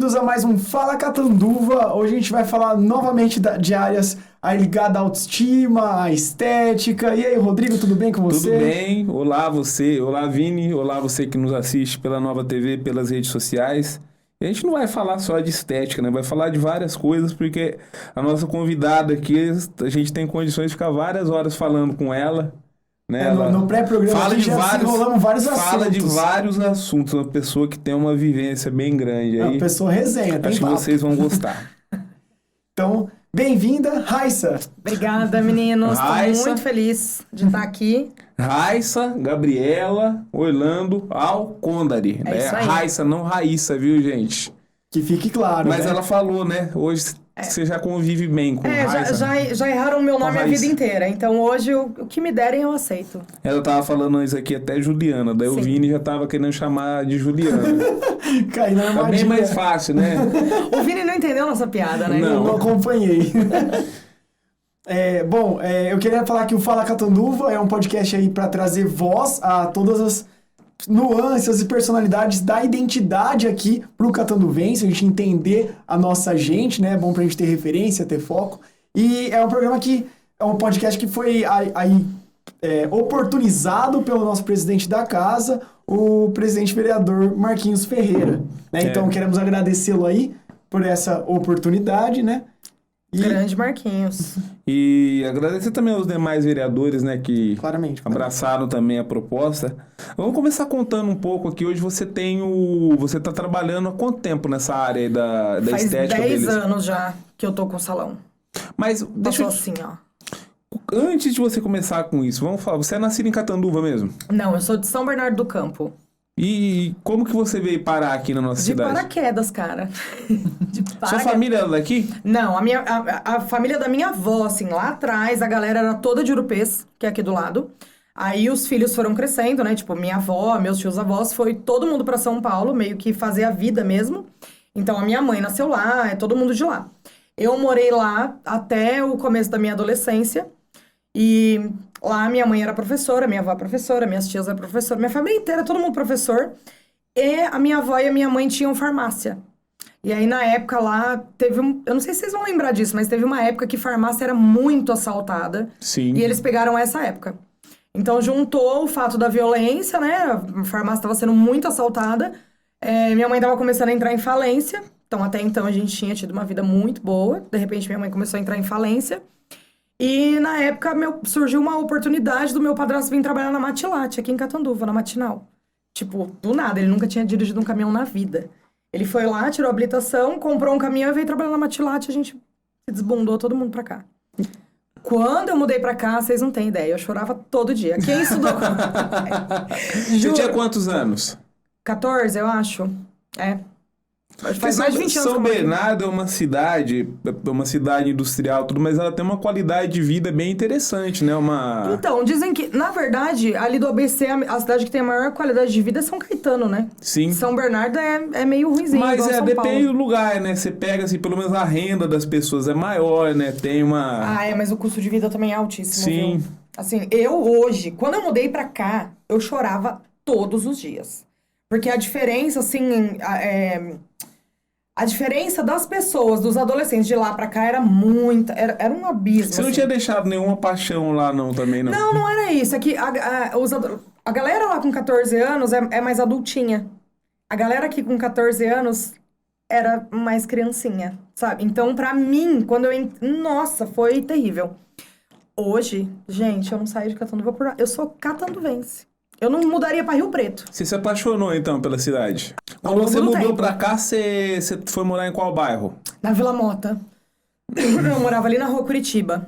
bem-vindos a mais um Fala Catanduva. Hoje a gente vai falar novamente de áreas aí ligadas à autoestima, à estética. E aí, Rodrigo, tudo bem com você? Tudo bem. Olá você, olá Vini, olá você que nos assiste pela Nova TV, pelas redes sociais. E a gente não vai falar só de estética, né? Vai falar de várias coisas, porque a nossa convidada aqui, a gente tem condições de ficar várias horas falando com ela. Né? No pré-programa fala de vários, rolamos vários assuntos. Fala de vários assuntos, uma pessoa que tem uma vivência bem grande aí. Uma pessoa resenha, tem Acho papo. que vocês vão gostar. Então, bem-vinda, Raissa. Obrigada, meninos. Raissa. Estou muito feliz de estar aqui. Raissa, Gabriela, Orlando, Alcondari. É isso aí. Raissa, não Raíssa, viu, gente? Que fique claro, Mas né? ela falou, né? Hoje você já convive bem com Raissa. Já erraram o meu nome a Raissa. vida inteira. Então hoje o que me derem eu aceito. Ela tava falando isso aqui até Juliana. Daí o Sim. Vini já tava querendo chamar de Juliana. Caí na Tá armadilha. bem mais fácil, né? O Vini não entendeu nossa piada, né? Não. Não acompanhei. Eu queria falar que o Fala Catanduva é um podcast aí para trazer voz a todas as nuances e personalidades da identidade aqui pro catanduvense, a gente entender a nossa gente, né? É bom pra gente ter referência, ter foco. E é um programa que é um podcast que foi oportunizado pelo nosso presidente da casa, o presidente vereador Marquinhos Ferreira, né? Então queremos agradecê-lo aí por essa oportunidade, né? Grande Marquinhos. E agradecer também aos demais vereadores, né? Que Claramente. abraçaram também a proposta. Vamos começar contando um pouco aqui. Hoje você tá trabalhando há quanto tempo nessa área aí da Faz estética 10 deles? anos já que eu tô com o salão. Mas deixa Passou eu... assim, ó. Antes de você começar com isso, vamos falar. Você é nascido em Catanduva mesmo? Não, eu sou de São Bernardo do Campo. E como que você veio parar aqui na nossa De cidade? paraquedas, cara. Sua família é daqui? Não, a família da minha avó, assim, lá atrás, a galera era toda de Urupês, que é aqui do lado. Aí os filhos foram crescendo, né? Tipo, minha avó, meus tios-avós, foi todo mundo pra São Paulo, meio que fazer a vida mesmo. Então, a minha mãe nasceu lá, é todo mundo de lá. Eu morei lá até o começo da minha adolescência. E lá minha mãe era professora, minha avó é professora, minhas tias eram professora, minha família inteira, todo mundo professor. E a minha avó e a minha mãe tinham farmácia. E aí, na época lá, eu não sei se vocês vão lembrar disso, mas teve uma época que farmácia era muito assaltada. Sim. E eles pegaram essa época. Então, juntou o fato da violência, né? A farmácia estava sendo muito assaltada. Minha mãe estava começando a entrar em falência. Então, até então, a gente tinha tido uma vida muito boa. De repente, minha mãe começou a entrar em falência. E, na época, surgiu uma oportunidade do meu padrasto vir trabalhar na Matilate, aqui em Catanduva, na Matinal. Tipo, do nada, ele nunca tinha dirigido um caminhão na vida. Ele foi lá, tirou a habilitação, comprou um caminhão e veio trabalhar na Matilate. A gente se desbundou todo mundo pra cá. Quando eu mudei pra cá, vocês não têm ideia, eu chorava todo dia. Quem estudou? Você tinha quantos anos? 14, eu acho. Faz mais de 20 anos. São Bernardo é uma cidade industrial, tudo, mas ela tem uma qualidade de vida bem interessante, né? Então, dizem que, na verdade, ali do ABC, a cidade que tem a maior qualidade de vida é São Caetano, né? Sim. São Bernardo é meio ruimzinho, Mas igual São depende Paulo. do lugar, né? Você pega, assim, pelo menos a renda das pessoas é maior, né? Tem uma... Mas o custo de vida também é altíssimo, Sim. viu? Assim, eu hoje, quando eu mudei pra cá, eu chorava todos os dias. Porque a diferença, assim, a diferença das pessoas, dos adolescentes de lá pra cá era muita, era um abismo. Você não tinha deixado nenhuma paixão lá, não, também, não? Não era isso. É que a galera lá com 14 anos é mais adultinha. A galera aqui com 14 anos era mais criancinha, sabe? Então, pra mim, quando nossa, foi terrível. Hoje, gente, eu não saio de Catanduva por nada. Eu sou catanduvense. Eu não mudaria pra Rio Preto. Você se apaixonou, então, pela cidade? Ao Quando longo você do mudou tempo. pra cá, você foi morar em qual bairro? Na Vila Mota. Eu morava ali na Rua Curitiba.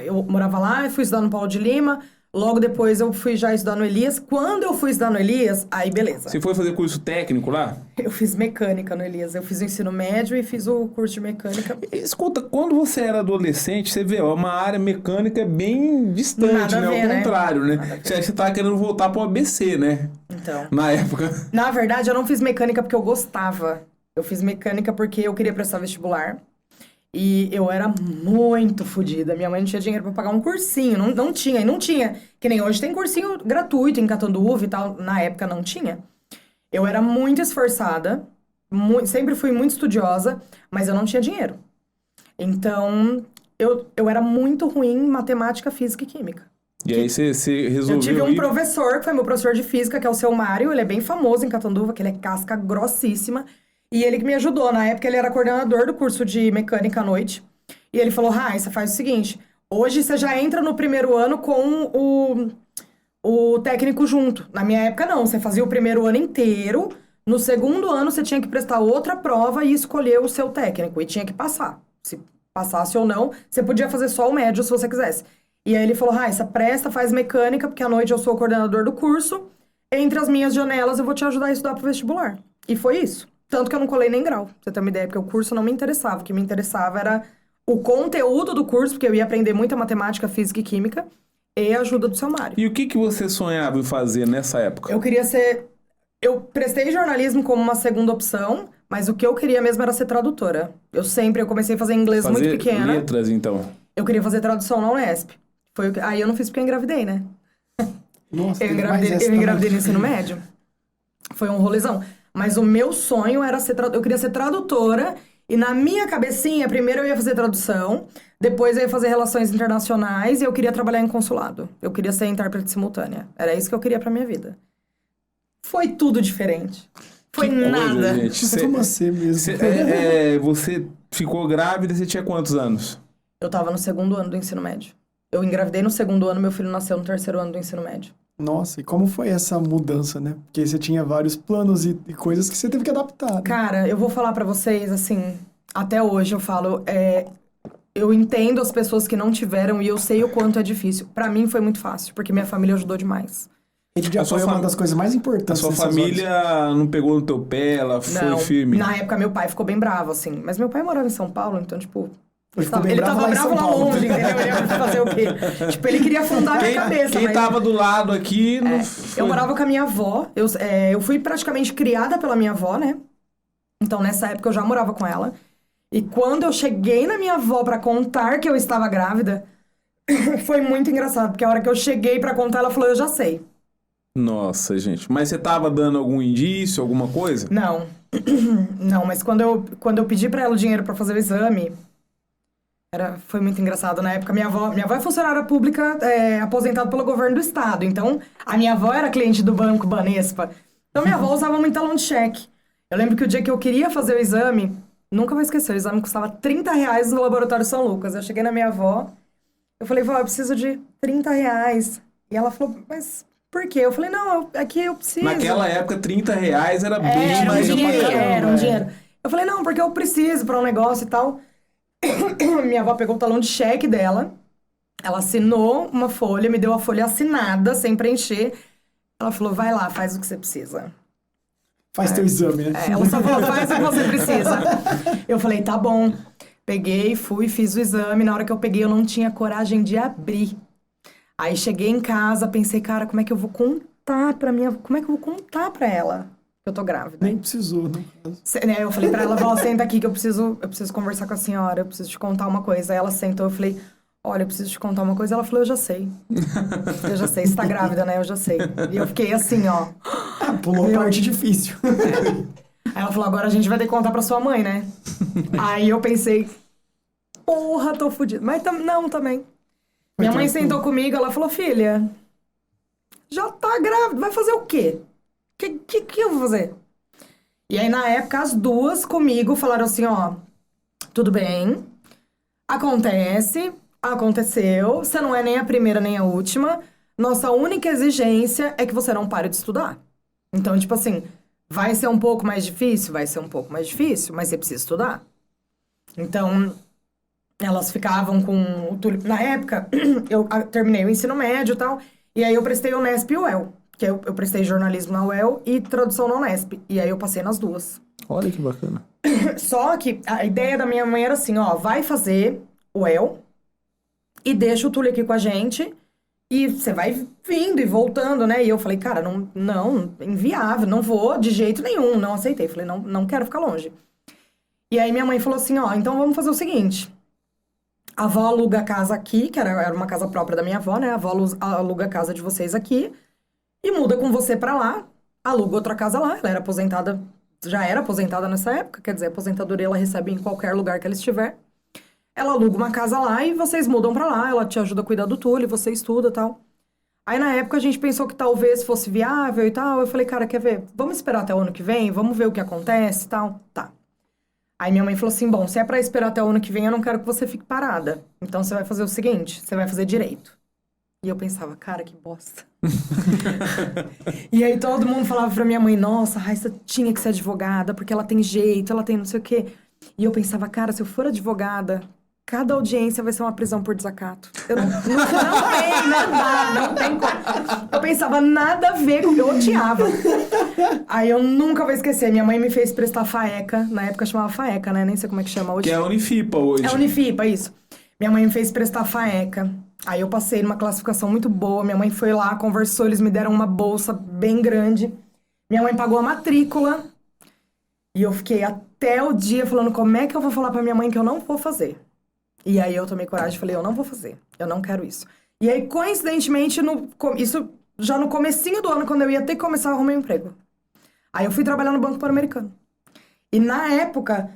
Eu morava lá, fui estudar no Paulo de Lima. Logo depois eu fui já estudar no Elias. Quando eu fui estudar no Elias, aí beleza. Você foi fazer curso técnico lá? Eu fiz mecânica no Elias. Eu fiz o ensino médio e fiz o curso de mecânica. Escuta, quando você era adolescente, você vê, uma área mecânica bem distante, Nada a né? ver, Ao né? contrário, né? Nada a ver. Você tava querendo voltar pro ABC, né? Então, Na época. na verdade, eu não fiz mecânica porque eu gostava. Eu fiz mecânica porque eu queria prestar vestibular. E eu era muito fodida. Minha mãe não tinha dinheiro pra pagar um cursinho. Não tinha. E não tinha. Que nem hoje tem cursinho gratuito em Catanduva e tal. Na época não tinha. Eu era muito esforçada. sempre fui muito estudiosa, mas eu não tinha dinheiro. Então, eu era muito ruim em matemática, física e química. E aí você resolveu Eu tive um ir... professor, que foi meu professor de física, que é o seu Mário. Ele é bem famoso em Catanduva, que ele é casca grossíssima. E ele que me ajudou. Na época, ele era coordenador do curso de mecânica à noite. E ele falou, Raíssa, faz o seguinte. Hoje, você já entra no primeiro ano com o técnico junto. Na minha época, não. Você fazia o primeiro ano inteiro. No segundo ano, você tinha que prestar outra prova e escolher o seu técnico. E tinha que passar. Se passasse ou não, você podia fazer só o médio se você quisesse. E aí ele falou, Raíssa, presta, faz mecânica, porque à noite eu sou o coordenador do curso. Entre as minhas janelas, eu vou te ajudar a estudar pro vestibular. E foi isso. Tanto que eu não colei nem grau, pra você ter uma ideia, porque o curso não me interessava. O que me interessava era o conteúdo do curso, porque eu ia aprender muita matemática, física e química, e a ajuda do seu Mário. E o que você sonhava em fazer nessa época? Eu queria ser... Eu prestei jornalismo como uma segunda opção, mas o que eu queria mesmo era ser tradutora. Eu comecei a fazer inglês muito pequena. Letras, então? Eu queria fazer tradução na Unesp. Aí eu não fiz porque eu engravidei, né? Nossa, eu engravidei no ensino médio. Foi um rolezão. Mas o meu sonho era eu queria ser tradutora. E na minha cabecinha, primeiro eu ia fazer tradução. Depois eu ia fazer relações internacionais. E eu queria trabalhar em consulado. Eu queria ser intérprete simultânea. Era isso que eu queria pra minha vida. Foi tudo diferente. Foi nada. Coisa, gente. Como assim mesmo? Você ficou grávida, você tinha quantos anos? Eu tava no segundo ano do ensino médio. Eu engravidei no segundo ano, meu filho nasceu no terceiro ano do ensino médio. Nossa, e como foi essa mudança, né? Porque você tinha vários planos e coisas que você teve que adaptar. Né? Cara, eu vou falar pra vocês, assim, até hoje eu falo, eu entendo as pessoas que não tiveram e eu sei o quanto é difícil. Pra mim foi muito fácil, porque minha família ajudou demais. Rede de apoio é uma das coisas mais importantes. A sua família não pegou no teu pé, ela foi firme? Na época meu pai ficou bem bravo, assim. Mas meu pai morava em São Paulo, então, tipo... Ele tava bravo lá longe, entendeu? Ele ia fazer o quê? Tipo, ele queria afundar a minha cabeça. Quem tava do lado aqui... Eu morava com a minha avó. Eu fui praticamente criada pela minha avó, né? Então, nessa época, eu já morava com ela. E quando eu cheguei na minha avó pra contar que eu estava grávida, foi muito engraçado. Porque a hora que eu cheguei pra contar, ela falou, eu já sei. Nossa, gente. Mas você tava dando algum indício, alguma coisa? Não. Não, mas quando eu pedi pra ela o dinheiro pra fazer o exame... Foi muito engraçado. Na época, minha avó é funcionária pública aposentada pelo governo do estado. Então, a minha avó era cliente do Banco Banespa. Então, minha avó usava muito talão de cheque. Eu lembro que o dia que eu queria fazer o exame, nunca vou esquecer, o exame custava R$30 no Laboratório São Lucas. Eu cheguei na minha avó, eu falei, vó, eu preciso de R$30. E ela falou, mas por quê? Eu falei, não, aqui eu preciso. Naquela época, R$30 era bem mais dinheiro. Era um dinheiro. Eu falei, não, porque eu preciso para um negócio e tal. Minha avó pegou o talão de cheque dela, ela assinou uma folha, me deu a folha assinada, sem preencher. Ela falou, vai lá, faz o que você precisa. Faz teu exame, né? Ela só falou, faz o que você precisa. Eu falei, tá bom. Peguei, fui, fiz o exame. Na hora que eu peguei, eu não tinha coragem de abrir. Aí cheguei em casa, pensei, cara, como é que eu vou contar pra ela? Eu tô grávida. Nem precisou, no caso. Eu falei pra ela, vó, senta aqui que eu preciso conversar com a senhora, eu preciso te contar uma coisa. Aí ela sentou, eu falei, olha, eu preciso te contar uma coisa. Ela falou, eu já sei. Eu já sei, você tá grávida, né? Eu já sei. E eu fiquei assim, ó. Pulou a parte difícil. Aí ela falou, agora a gente vai ter que contar pra sua mãe, né? Aí eu pensei, porra, tô fodida. Mas não, também. Minha mãe sentou comigo, ela falou, filha, já tá grávida, vai fazer o quê? Que eu vou fazer? E aí, na época, as duas comigo falaram assim, ó, tudo bem, aconteceu, você não é nem a primeira nem a última, nossa única exigência é que você não pare de estudar. Então, tipo assim, vai ser um pouco mais difícil? Vai ser um pouco mais difícil, mas você precisa estudar. Então, elas ficavam com o Túlio. Na época, eu terminei o ensino médio e tal, e aí eu prestei o Unesp e o UEL. Que eu prestei jornalismo na UEL e tradução na Unesp. E aí eu passei nas duas. Olha que bacana. Só que a ideia da minha mãe era assim, ó, vai fazer o UEL e deixa o Túlio aqui com a gente e você vai vindo e voltando, né? E eu falei, cara, não, inviável, não vou de jeito nenhum, não aceitei. Falei, não quero ficar longe. E aí minha mãe falou assim, ó, então vamos fazer o seguinte, a avó aluga a casa aqui, que era uma casa própria da minha avó, né? A avó aluga a casa de vocês aqui e muda com você pra lá, aluga outra casa lá, ela era aposentada já era aposentada nessa época, quer dizer, a aposentadoria ela recebe em qualquer lugar que ela estiver. Ela aluga uma casa lá e vocês mudam pra lá, ela te ajuda a cuidar do Túlio, você estuda e tal. Aí, na época, a gente pensou que talvez fosse viável e tal. Eu falei, cara, quer ver? Vamos esperar até o ano que vem? Vamos ver o que acontece e tal? Tá. Aí, minha mãe falou assim, bom, se é pra esperar até o ano que vem, eu não quero que você fique parada. Então, você vai fazer o seguinte, você vai fazer direito. E eu pensava, cara, que bosta. E aí, todo mundo falava pra minha mãe, nossa, a Raíssa tinha que ser advogada, porque ela tem jeito, ela tem não sei o quê. E eu pensava, cara, se eu for advogada... Cada audiência vai ser uma prisão por desacato. Eu não tem como. Eu pensava, nada a ver com o que eu odiava. Aí eu nunca vou esquecer. Minha mãe me fez prestar FAECA. Na época chamava FAECA, né? Nem sei como é que chama hoje. Que é a Unifipa hoje. É a Unifipa, isso. Minha mãe me fez prestar FAECA. Aí eu passei numa classificação muito boa. Minha mãe foi lá, conversou, eles me deram uma bolsa bem grande. Minha mãe pagou a matrícula. E eu fiquei até o dia falando, como é que eu vou falar pra minha mãe que eu não vou fazer? E aí eu tomei coragem e falei, eu não vou fazer, eu não quero isso. E aí, coincidentemente, isso já no comecinho do ano, quando eu ia ter que começar a arrumar um emprego. Aí eu fui trabalhar no Banco Pan-Americano. E na época,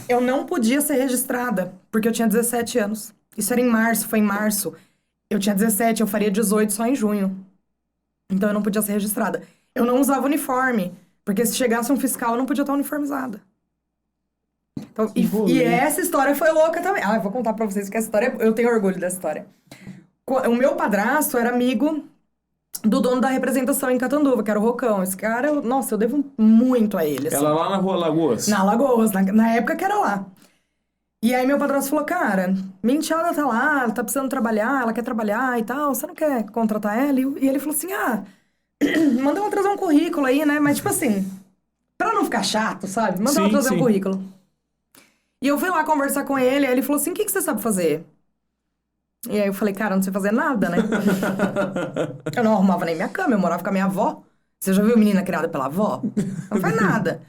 eu não podia ser registrada, porque eu tinha 17 anos. Isso era em março, foi em março. Eu tinha 17, eu faria 18 só em junho. Então eu não podia ser registrada. Eu não usava uniforme, porque se chegasse um fiscal, eu não podia estar uniformizada. Então, e essa história foi louca também. Eu vou contar pra vocês que essa história... Eu tenho orgulho dessa história. O meu padrasto era amigo do dono da representação em Catanduva, que era o Rocão. Esse cara, nossa, eu devo muito a ele. Assim. Ela lá na Rua Lagoas? Na Lagoas, na época que era lá. E aí meu padrasto falou, cara, minha enteada tá lá, ela tá precisando trabalhar, ela quer trabalhar e tal, você não quer contratar ela? E ele falou assim, manda ela trazer um currículo aí, né? Mas tipo assim, pra não ficar chato, sabe? Manda ela trazer um currículo. E eu fui lá conversar com ele, aí ele falou assim, o que você sabe fazer? E aí eu falei, cara, eu não sei fazer nada, né? Eu não arrumava nem minha cama, eu morava com a minha avó. Você já viu menina criada pela avó? Não faz nada.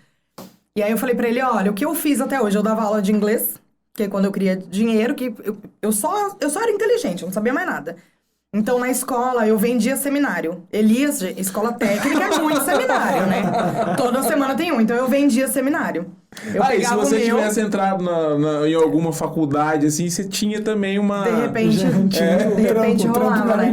E aí eu falei pra ele, olha, o que eu fiz até hoje, eu dava aula de inglês, que quando eu queria dinheiro, que eu só era inteligente, eu não sabia mais nada. Então, na escola, eu vendia seminário. Elias, escola técnica, é muito seminário, né? Toda semana tem um. Então, eu vendia seminário. E se você tivesse entrado em alguma faculdade, assim, você tinha também uma... De repente rolava, né?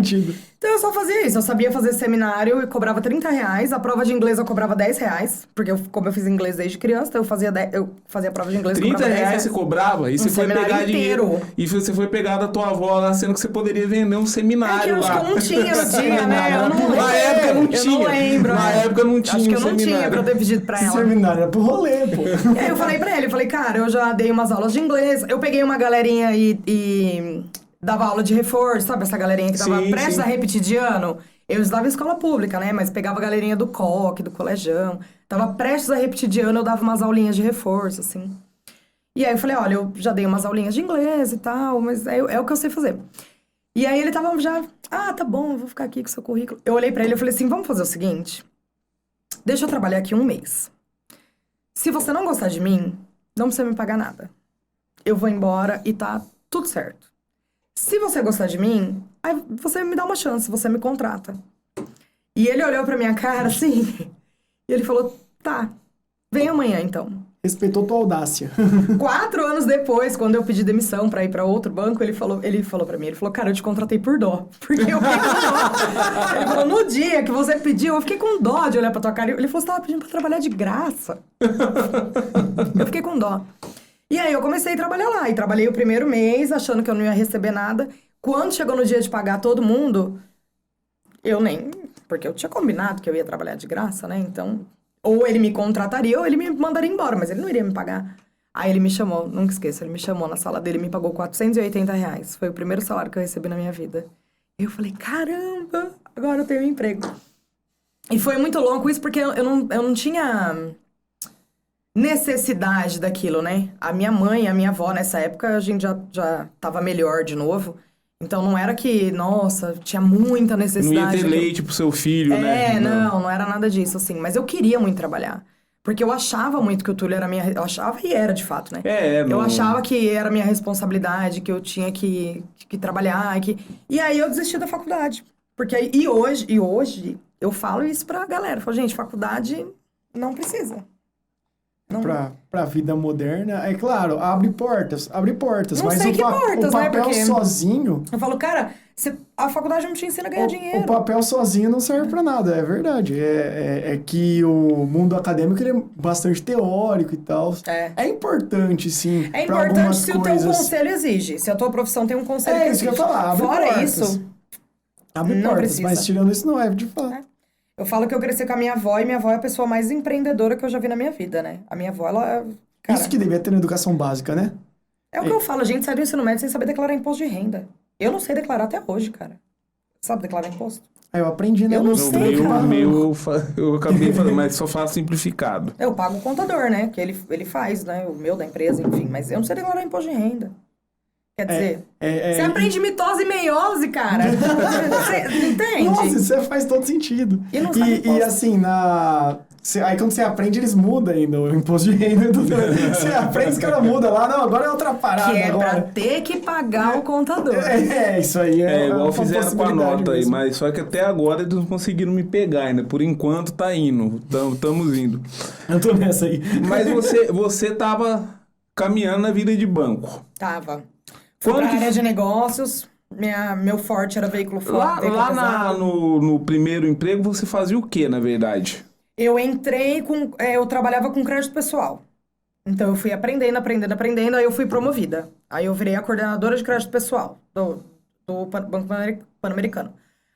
Então, eu só fazia isso. Eu sabia fazer seminário e cobrava R$30. A prova de inglês eu cobrava R$10. Porque como eu fiz inglês desde criança, então eu fazia a prova de inglês e cobrava R$30 você cobrava? E você foi pegar dinheiro. E você foi pegar da tua avó lá, sendo que você poderia vender um seminário lá. É que eu não tinha no dia, né? Eu não lembro. Na época não tinha. Eu não lembro. Na época não tinha. Acho que eu não tinha pra eu ter pedido pra ela. Seminário era pro rolê, pô. E aí eu falei pra ele, cara, eu já dei umas aulas de inglês. Eu peguei uma galerinha e dava aula de reforço, sabe? Essa galerinha que tava prestes a repetir de ano. Eu estudava em escola pública, né? Mas pegava a galerinha do COC, do colegião. Tava prestes a repetir de ano, eu dava umas aulinhas de reforço, assim. E aí eu falei, olha, eu já dei umas aulinhas de inglês e tal, mas é o que eu sei fazer. E aí ele tava já, tá bom, eu vou ficar aqui com o seu currículo. Eu olhei pra ele e falei assim, vamos fazer o seguinte, deixa eu trabalhar aqui 1 mês. Se você não gostar de mim, não precisa me pagar nada. Eu vou embora e tá tudo certo. Se você gostar de mim, aí você me dá uma chance, você me contrata. E ele olhou pra minha cara assim, e ele falou, tá, vem amanhã então. Respeitou tua audácia. 4 anos depois, quando eu pedi demissão pra ir pra outro banco, ele falou pra mim, cara, eu te contratei por dó. Porque eu fiquei com dó. Ele falou, no dia que você pediu, eu fiquei com dó de olhar pra tua cara. Ele falou, você tava pedindo pra trabalhar de graça. Eu fiquei com dó. E aí eu comecei a trabalhar lá. E trabalhei o primeiro mês, achando que eu não ia receber nada. Quando chegou no dia de pagar todo mundo, eu nem... Porque eu tinha combinado que eu ia trabalhar de graça, né? Então... Ou ele me contrataria, ou ele me mandaria embora, mas ele não iria me pagar. Aí ele me chamou, nunca esqueço, ele me chamou na sala dele e me pagou R$480. Foi o primeiro salário que eu recebi na minha vida. E eu falei, caramba, agora eu tenho um emprego. E foi muito louco isso, porque eu não tinha necessidade daquilo, né? A minha mãe e a minha avó, nessa época, a gente já tava melhor de novo. Então, não era que, nossa, tinha muita necessidade. Não ia ter leite pro seu filho, né? Não era nada disso, assim. Mas eu queria muito trabalhar. Porque eu achava muito que o Túlio era minha... Eu achava e era, de fato, né? Eu achava que era minha responsabilidade, que eu tinha que trabalhar. E aí, eu desisti da faculdade. Porque aí... E hoje, eu falo isso pra galera. Eu falo, gente, faculdade não precisa. Não. Pra vida moderna, é claro, abre portas, Não mas sei que portas, o papel né? Porque sozinho, eu falo, cara, a faculdade não te ensina a ganhar dinheiro. o papel sozinho não serve pra nada, é verdade. É que o mundo acadêmico ele é bastante teórico e tal. É. É importante, sim, É pra importante algumas se o coisas. teu conselho exige. Se a tua profissão tem um conselho É isso que eu ia falar, abre Fora portas. isso, Abre não portas, precisa. mas tirando isso não é, de fato. É. Eu falo que eu cresci com a minha avó, e minha avó é a pessoa mais empreendedora que eu já vi na minha vida, né? A minha avó, ela... Cara, Isso que devia ter na educação básica, né? é o que eu falo, a gente sai do ensino médio sem saber declarar imposto de renda. Eu não sei declarar até hoje, cara. Sabe declarar imposto? Aí eu aprendi, né? Eu não no sei, estudo, cara. Eu acabei fazendo, mas só faço simplificado. Eu pago o contador, né? Que ele faz, né? O meu da empresa, enfim. Mas eu não sei declarar imposto de renda. Quer dizer, você aprende mitose e meiose, cara. Você entende? Nossa, isso faz todo sentido. E não sabe imposto. E assim, aí quando você aprende, eles mudam ainda o imposto de renda e tudo. Você aprende, os caras mudam lá. Não, agora é outra parada. Que é agora. pra ter que pagar o contador. Isso aí é Igual uma fizeram com a possibilidade nota aí, mesmo. mas só que até agora eles não conseguiram me pegar ainda. Por enquanto tá indo, estamos indo. Eu tô nessa aí. Mas você tava caminhando na vida de banco. Tava. Fui pra área de negócios. Meu forte era veículo forte. Lá no primeiro emprego você fazia o quê, na verdade? Eu entrei eu trabalhava com crédito pessoal. Então eu fui aprendendo, aí eu fui promovida. Aí eu virei a coordenadora de crédito pessoal do Banco Pan-Americano.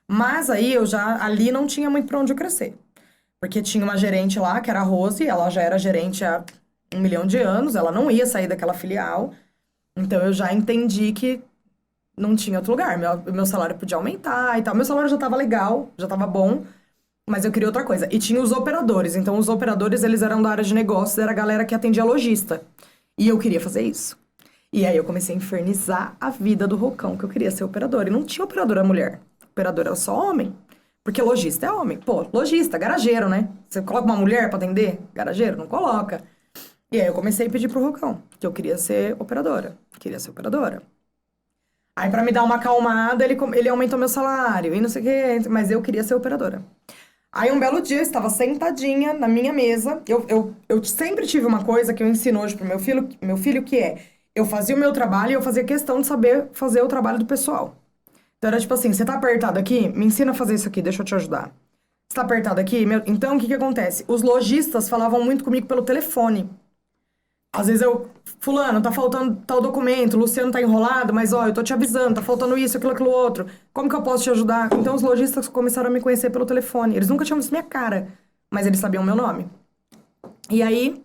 Mas aí ali não tinha muito pra onde eu crescer. Porque tinha uma gerente lá, que era a Rose, ela já era gerente há 1 milhão de anos, ela não ia sair daquela filial. Então eu já entendi que não tinha outro lugar. Meu salário podia aumentar e tal. Meu salário já tava legal, já tava bom. Mas eu queria outra coisa. E tinha os operadores. Então, os operadores, eles eram da área de negócios. Era a galera que atendia lojista. E eu queria fazer isso. E aí, eu comecei a infernizar a vida do Rocão, que eu queria ser operadora. E não tinha operadora mulher. Operadora era só homem. Porque lojista é homem. Pô, lojista, garageiro, né? Você coloca uma mulher pra atender? Garageiro? Não coloca. E aí, eu comecei a pedir pro Rocão, que eu queria ser operadora. Aí, pra me dar uma acalmada, ele aumentou meu salário. E não sei o quê. Mas eu queria ser operadora. Aí, um belo dia, eu estava sentadinha na minha mesa. Eu sempre tive uma coisa que eu ensino hoje pro meu filho, que é... Eu fazia o meu trabalho e eu fazia questão de saber fazer o trabalho do pessoal. Então, era tipo assim, você tá apertado aqui? Me ensina a fazer isso aqui, deixa eu te ajudar. Você tá apertado aqui? Então, o que acontece? Os lojistas falavam muito comigo pelo telefone. Às vezes fulano, tá faltando tal documento, Luciano tá enrolado, mas ó, eu tô te avisando, tá faltando isso, aquilo outro. Como que eu posso te ajudar? Então os lojistas começaram a me conhecer pelo telefone. Eles nunca tinham visto minha cara, mas eles sabiam meu nome. E aí,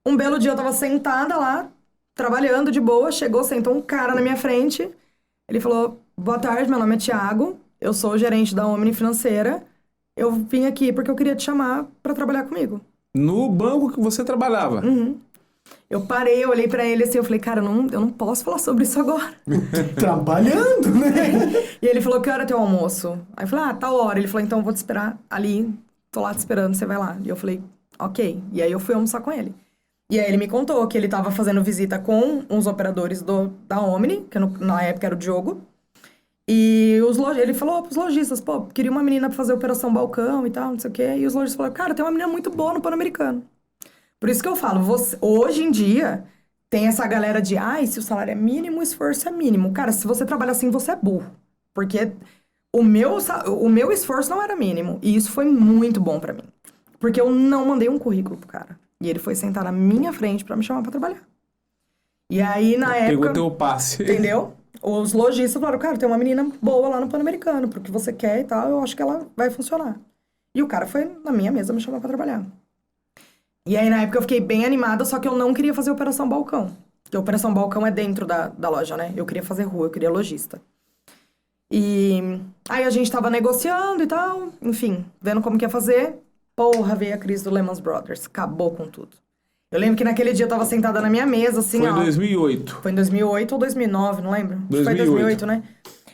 um belo dia eu tava sentada lá, trabalhando de boa, sentou um cara na minha frente. Ele falou, boa tarde, meu nome é Thiago, eu sou o gerente da Omni Financeira. Eu vim aqui porque eu queria te chamar pra trabalhar comigo. No banco que você trabalhava? Uhum. Eu parei, eu olhei pra ele assim, eu falei, cara, eu não posso falar sobre isso agora. Trabalhando, né? E ele falou, que hora é teu almoço? Aí eu falei, tal hora. Ele falou, então eu vou te esperar ali, tô lá te esperando, você vai lá. E eu falei, ok. E aí eu fui almoçar com ele. E aí ele me contou que ele tava fazendo visita com uns operadores da Omni, que na época era o Diogo. E ele falou pros lojistas, pô, queria uma menina pra fazer operação balcão e tal, não sei o quê. E os lojistas falaram, cara, tem uma menina muito boa no Pan-Americano. Por isso que eu falo, hoje em dia, tem essa galera de, se o salário é mínimo, o esforço é mínimo. Cara, se você trabalha assim, você é burro. Porque o meu esforço não era mínimo. E isso foi muito bom pra mim. Porque eu não mandei um currículo pro cara. E ele foi sentar na minha frente pra me chamar pra trabalhar. E aí, na época... Pegou teu passe. Entendeu? Os lojistas falaram, cara, tem uma menina boa lá no Pan-Americano, pro que você quer e tal, eu acho que ela vai funcionar. E o cara foi na minha mesa me chamar pra trabalhar. E aí, na época, eu fiquei bem animada, só que eu não queria fazer operação balcão. Porque a operação balcão é dentro da loja, né? Eu queria fazer rua, eu queria lojista. E aí a gente tava negociando e tal, enfim, vendo como que ia fazer. Porra, veio a crise do Lehman Brothers, acabou com tudo. Eu lembro que naquele dia eu tava sentada na minha mesa, assim, Foi em 2008. Foi em 2008 ou 2009, não lembro? Acho que foi 2008. 2008, né?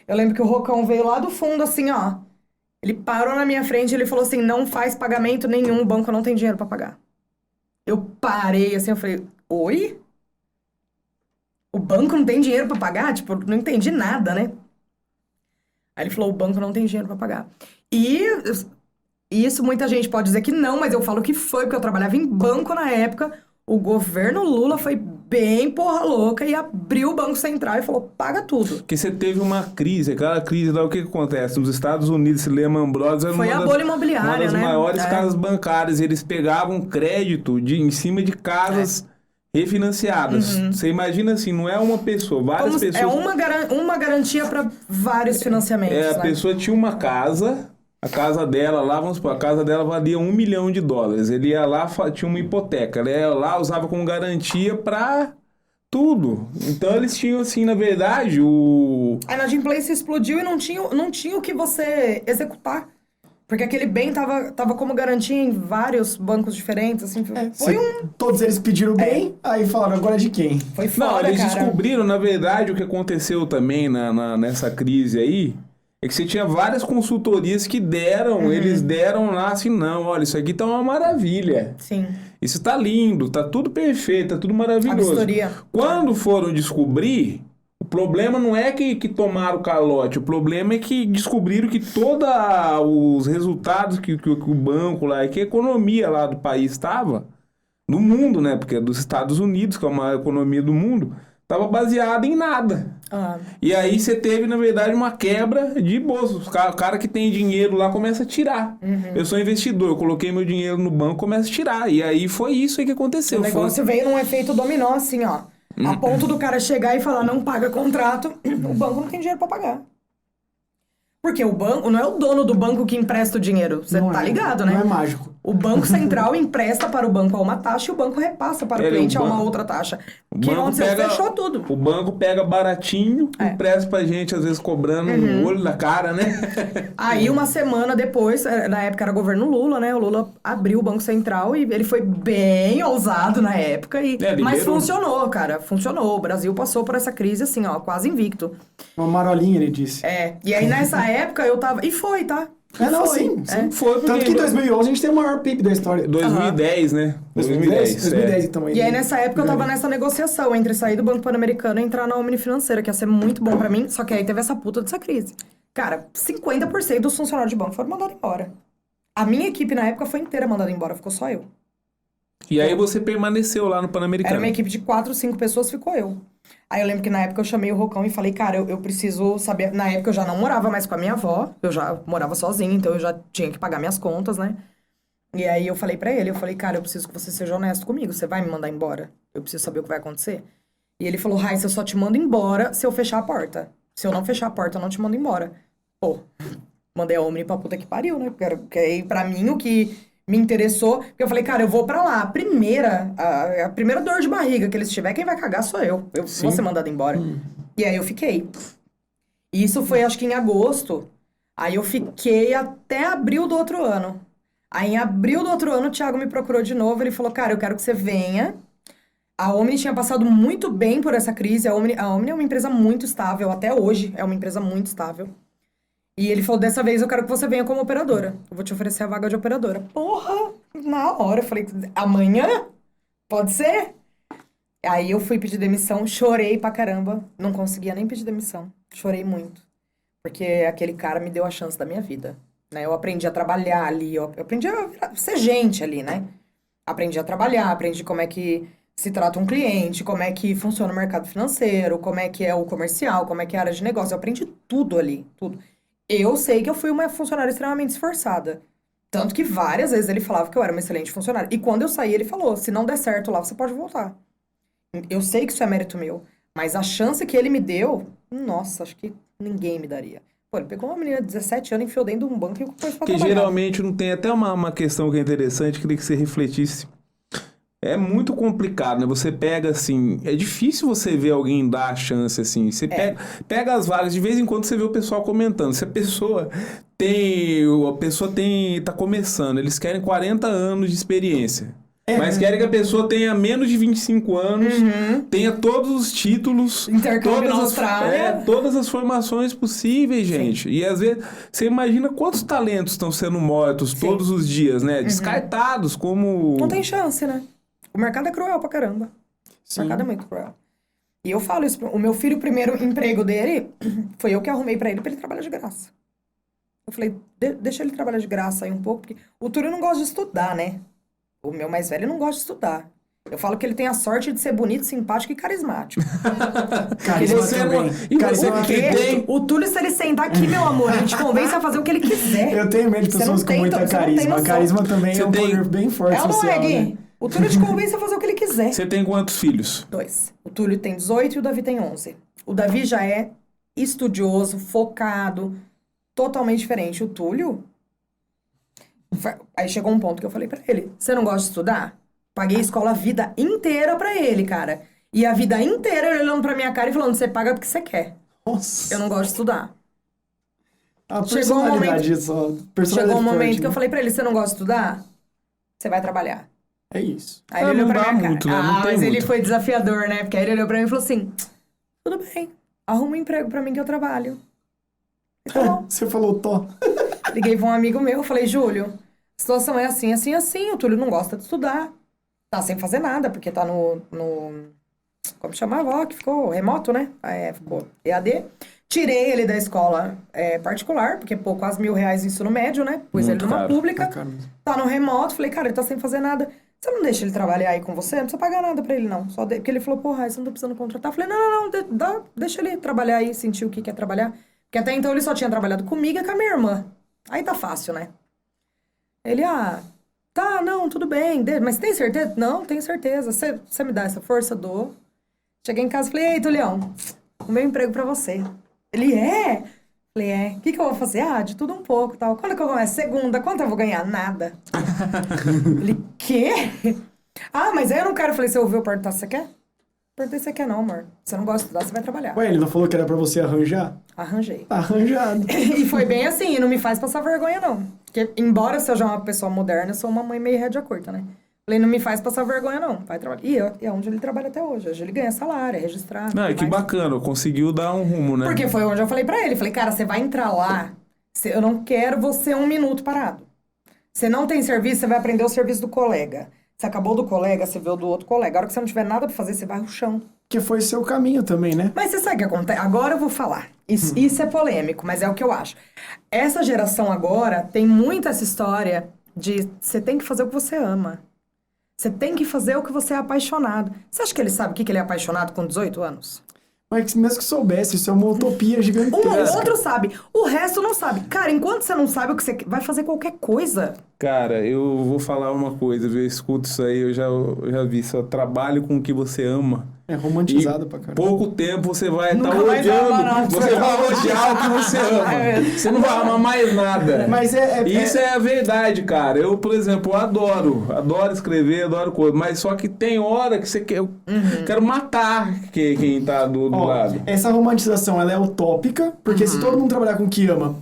Eu lembro que o Rocão veio lá do fundo, assim, ó. Ele parou na minha frente e ele falou assim, não faz pagamento nenhum, o banco não tem dinheiro pra pagar. Eu parei, assim, eu falei, oi? O banco não tem dinheiro pra pagar? Tipo, não entendi nada, né? Aí ele falou, o banco não tem dinheiro pra pagar. E E isso muita gente pode dizer que não, mas eu falo que foi, porque eu trabalhava em banco na época. O governo Lula foi bem porra louca e abriu o Banco Central e falou, paga tudo. Porque você teve uma crise, aquela crise lá, o que acontece? Nos Estados Unidos, Lehman Brothers era Foi a bolha imobiliária, uma das né? maiores casas bancárias. Eles pegavam crédito em cima de casas refinanciadas. Você imagina assim, não é uma pessoa, várias pessoas... É uma garantia para vários financiamentos, a né? pessoa tinha uma casa... A casa dela lá, vamos supor, a casa dela valia $1 milhão. Ele ia lá, tinha uma hipoteca. Ela ia lá, usava como garantia pra tudo. Então eles tinham, assim, na verdade, A inadimplência explodiu e não tinha o que você executar. Porque aquele bem tava como garantia em vários bancos diferentes, assim. Todos eles pediram bem, aí falaram, agora é de quem? Foi Não, foda, eles cara. descobriram, na verdade, o que aconteceu também nessa crise aí, é que você tinha várias consultorias que eles deram lá assim, não, olha, isso aqui tá uma maravilha. Sim. Isso tá lindo, tá tudo perfeito, tá tudo maravilhoso. A vistoria. Quando foram descobrir, o problema não é que tomaram o calote, o problema é que descobriram que todos os resultados que o banco lá, que a economia lá do país estava, no mundo, né, porque é dos Estados Unidos, que é a maior economia do mundo, estava baseada em nada. E aí você teve, na verdade, uma quebra de bolsos. O cara que tem dinheiro lá começa a tirar. Eu sou investidor, eu coloquei meu dinheiro no banco, começa a tirar. E aí foi isso aí que aconteceu. O negócio veio num efeito dominó, assim, ó. A ponto do cara chegar e falar, não paga contrato, o banco não tem dinheiro pra pagar. Porque o banco, não é o dono do banco que empresta o dinheiro. Você tá ligado, né? Não é mágico. O Banco Central empresta para o banco a uma taxa e o banco repassa para o cliente a uma outra taxa. Que onde você fechou tudo. O banco pega baratinho, empresta pra gente, às vezes cobrando no olho, na cara, né? Aí, uma semana depois, na época era governo Lula, né? O Lula abriu o Banco Central e ele foi bem ousado na época. Mas funcionou, cara. Funcionou. O Brasil passou por essa crise, assim, ó, quase invicto. Uma marolinha, ele disse. E aí, nessa época, eu tava... E foi, tá? Sim. Foi porque... Tanto que em 2011 a gente tem o maior PIB da história. 2010, né? 2010, então. E aí, nessa época, eu tava nessa negociação entre sair do Banco Pan-Americano e entrar na Omni Financeira, que ia ser muito bom pra mim. Só que aí teve essa puta dessa crise. Cara, 50% dos funcionários de banco foram mandados embora. A minha equipe, na época, foi inteira mandada embora. Ficou só eu. E aí você permaneceu lá no Pan-Americano. Era uma equipe de 4, 5 pessoas, ficou eu. Aí eu lembro que na época eu chamei o Rocão e falei, cara, eu preciso saber... Na época eu já não morava mais com a minha avó, eu já morava sozinha, então eu já tinha que pagar minhas contas, né? E aí eu falei pra ele, cara, eu preciso que você seja honesto comigo, você vai me mandar embora? Eu preciso saber o que vai acontecer. E ele falou, Raíssa, eu só te mando embora se eu fechar a porta. Se eu não fechar a porta, eu não te mando embora. Pô, mandei a Omni pra puta que pariu, né? Porque aí pra mim o que... me interessou, porque eu falei, cara, eu vou pra lá. A primeira dor de barriga que eles tiver, quem vai cagar sou eu. Eu vou ser mandada embora. E aí eu fiquei. E isso foi, acho que em agosto. Aí eu fiquei até abril do outro ano. Aí em abril do outro ano, o Thiago me procurou de novo. Ele falou, cara, eu quero que você venha. A Omni tinha passado muito bem por essa crise. A Omni é uma empresa muito estável. Até hoje é uma empresa muito estável. E ele falou, dessa vez eu quero que você venha como operadora. Eu vou te oferecer a vaga de operadora. Porra! Na hora, eu falei, amanhã? Pode ser? Aí eu fui pedir demissão, chorei pra caramba. Não conseguia nem pedir demissão. Chorei muito. Porque aquele cara me deu a chance da minha vida. Né? Eu aprendi a trabalhar ali, eu aprendi a ser gente ali, né? Aprendi a trabalhar, aprendi como é que se trata um cliente, como é que funciona o mercado financeiro, como é que é o comercial, como é que é a área de negócio. Eu aprendi tudo ali, tudo. Eu sei que eu fui uma funcionária extremamente esforçada. Tanto que várias vezes ele falava que eu era uma excelente funcionária. E quando eu saí, ele falou, se não der certo lá, você pode voltar. Eu sei que isso é mérito meu. Mas a chance que ele me deu, nossa, acho que ninguém me daria. Pô, ele pegou uma menina de 17 anos, enfiou dentro de um banco e pôs pra trabalhar. Geralmente não tem até uma questão que é interessante, queria que você refletisse. É muito complicado, né? Você pega, assim... É difícil você ver alguém dar a chance, assim. Você pega as vagas, de vez em quando você vê o pessoal comentando. Se a pessoa tá começando, eles querem 40 anos de experiência. Mas querem que a pessoa tenha menos de 25 anos, tenha todos os títulos, todas as formações possíveis, gente. Sim. E às vezes, você imagina quantos talentos estão sendo mortos todos os dias, né? Descartados como... Não tem chance, né? O mercado é cruel pra caramba. Sim. O mercado é muito cruel. E eu falo isso, o meu filho, o primeiro emprego dele, foi eu que arrumei pra ele trabalhar de graça. Eu falei, deixa ele trabalhar de graça aí um pouco, porque o Túlio não gosta de estudar, né? O meu mais velho não gosta de estudar. Eu falo que ele tem a sorte de ser bonito, simpático e carismático. Carisma também. Carisma tem. O Túlio, se ele sentar aqui, meu amor, a gente convence a fazer o que ele quiser. Eu tenho medo de pessoas com muita carisma. Carisma também é um poder bem forte social, né? O Túlio te convence a fazer o que ele quiser. Você tem quantos filhos? 2. O Túlio tem 18 e o Davi tem 11. O Davi já é estudioso, focado, totalmente diferente. O Túlio... Aí chegou um ponto que eu falei pra ele, você não gosta de estudar? Paguei a escola a vida inteira pra ele, cara. E a vida inteira ele olhando pra minha cara e falando, você paga porque você quer. Nossa. Eu não gosto de estudar. A personalidade só. Chegou um momento que eu falei pra ele, você não gosta de estudar? Você vai trabalhar. É isso. Aí ele olhou pra minha cara. Muito, né? Não tem mas ele muito. foi desafiador, né? Porque aí ele olhou pra mim e falou assim, tudo bem, arruma um emprego pra mim que eu trabalho. Tá bom. Você falou, Tó. Liguei pra um amigo meu, falei, Júlio, a situação é assim, assim, assim, o Túlio não gosta de estudar. Tá sem fazer nada, porque tá no como chamava? Que ficou remoto, né? Ficou EAD. Tirei ele da escola particular, porque, pô, quase R$1.000 ensino médio, né? Pus ele numa pública. Tá no remoto. Falei, cara, ele tá sem fazer nada. Você não deixa ele trabalhar aí com você? Não precisa pagar nada pra ele, não. Porque ele falou, porra, você não tá precisando contratar. Falei, não, deixa ele trabalhar aí, sentir o que quer trabalhar. Porque até então ele só tinha trabalhado comigo e com a minha irmã. Aí tá fácil, né? Ele, tá, não, tudo bem. Mas tem certeza? Não, tenho certeza. Você me dá essa força? Dou. Cheguei em casa e falei, ei, Tulião, arrumei um emprego pra você. Ele, Falei, o que eu vou fazer? De tudo um pouco, tal. Quando que eu começo? Segunda. Quanto eu vou ganhar? Nada. Ele, quê? Mas aí eu não quero. Falei, você ouviu eu perguntar se você quer? Perguntei se você quer não, amor. Você não gosta de estudar, você vai trabalhar. Ué, ele não falou que era pra você arranjar? Arranjei. Tá arranjado. E foi bem assim, e não me faz passar vergonha, não. Porque, embora eu seja uma pessoa moderna, eu sou uma mãe meio rédea curta, né? Falei, não me faz passar vergonha, não. Vai trabalhar. E é onde ele trabalha até hoje. Hoje ele ganha salário, é registrado. Não, que bacana, conseguiu dar um rumo, né? Porque foi onde eu falei pra ele. Falei, cara, você vai entrar lá, eu não quero você 1 minuto parado. Você não tem serviço, você vai aprender o serviço do colega. Você acabou do colega, você vê o do outro colega. A hora que você não tiver nada pra fazer, você vai no chão. Que foi seu caminho também, né? Mas você sabe o que acontece? Agora eu vou falar. Isso é polêmico, mas é o que eu acho. Essa geração agora tem muito essa história de você tem que fazer o que você ama. Você tem que fazer o que você é apaixonado. Você acha que ele sabe o que ele é apaixonado com 18 anos? Mas mesmo que soubesse, isso é uma utopia gigantesca. O outro sabe, o resto não sabe. Cara, enquanto você não sabe o que você vai fazer qualquer coisa. Cara, eu vou falar uma coisa, viu? Eu escuto isso aí, eu já vi. Só trabalho com o que você ama. É romantizado pra caramba. Pouco tempo você vai estar mais odiando. amar, não. Você vai odiar o que você ama. Você não vai amar mais nada. Mas Isso é a verdade, cara. Eu, por exemplo, adoro escrever, adoro coisa. Mas só que tem hora que você quer. Eu quero matar quem tá do lado. Essa romantização, ela é utópica, porque se todo mundo trabalhar com o que ama,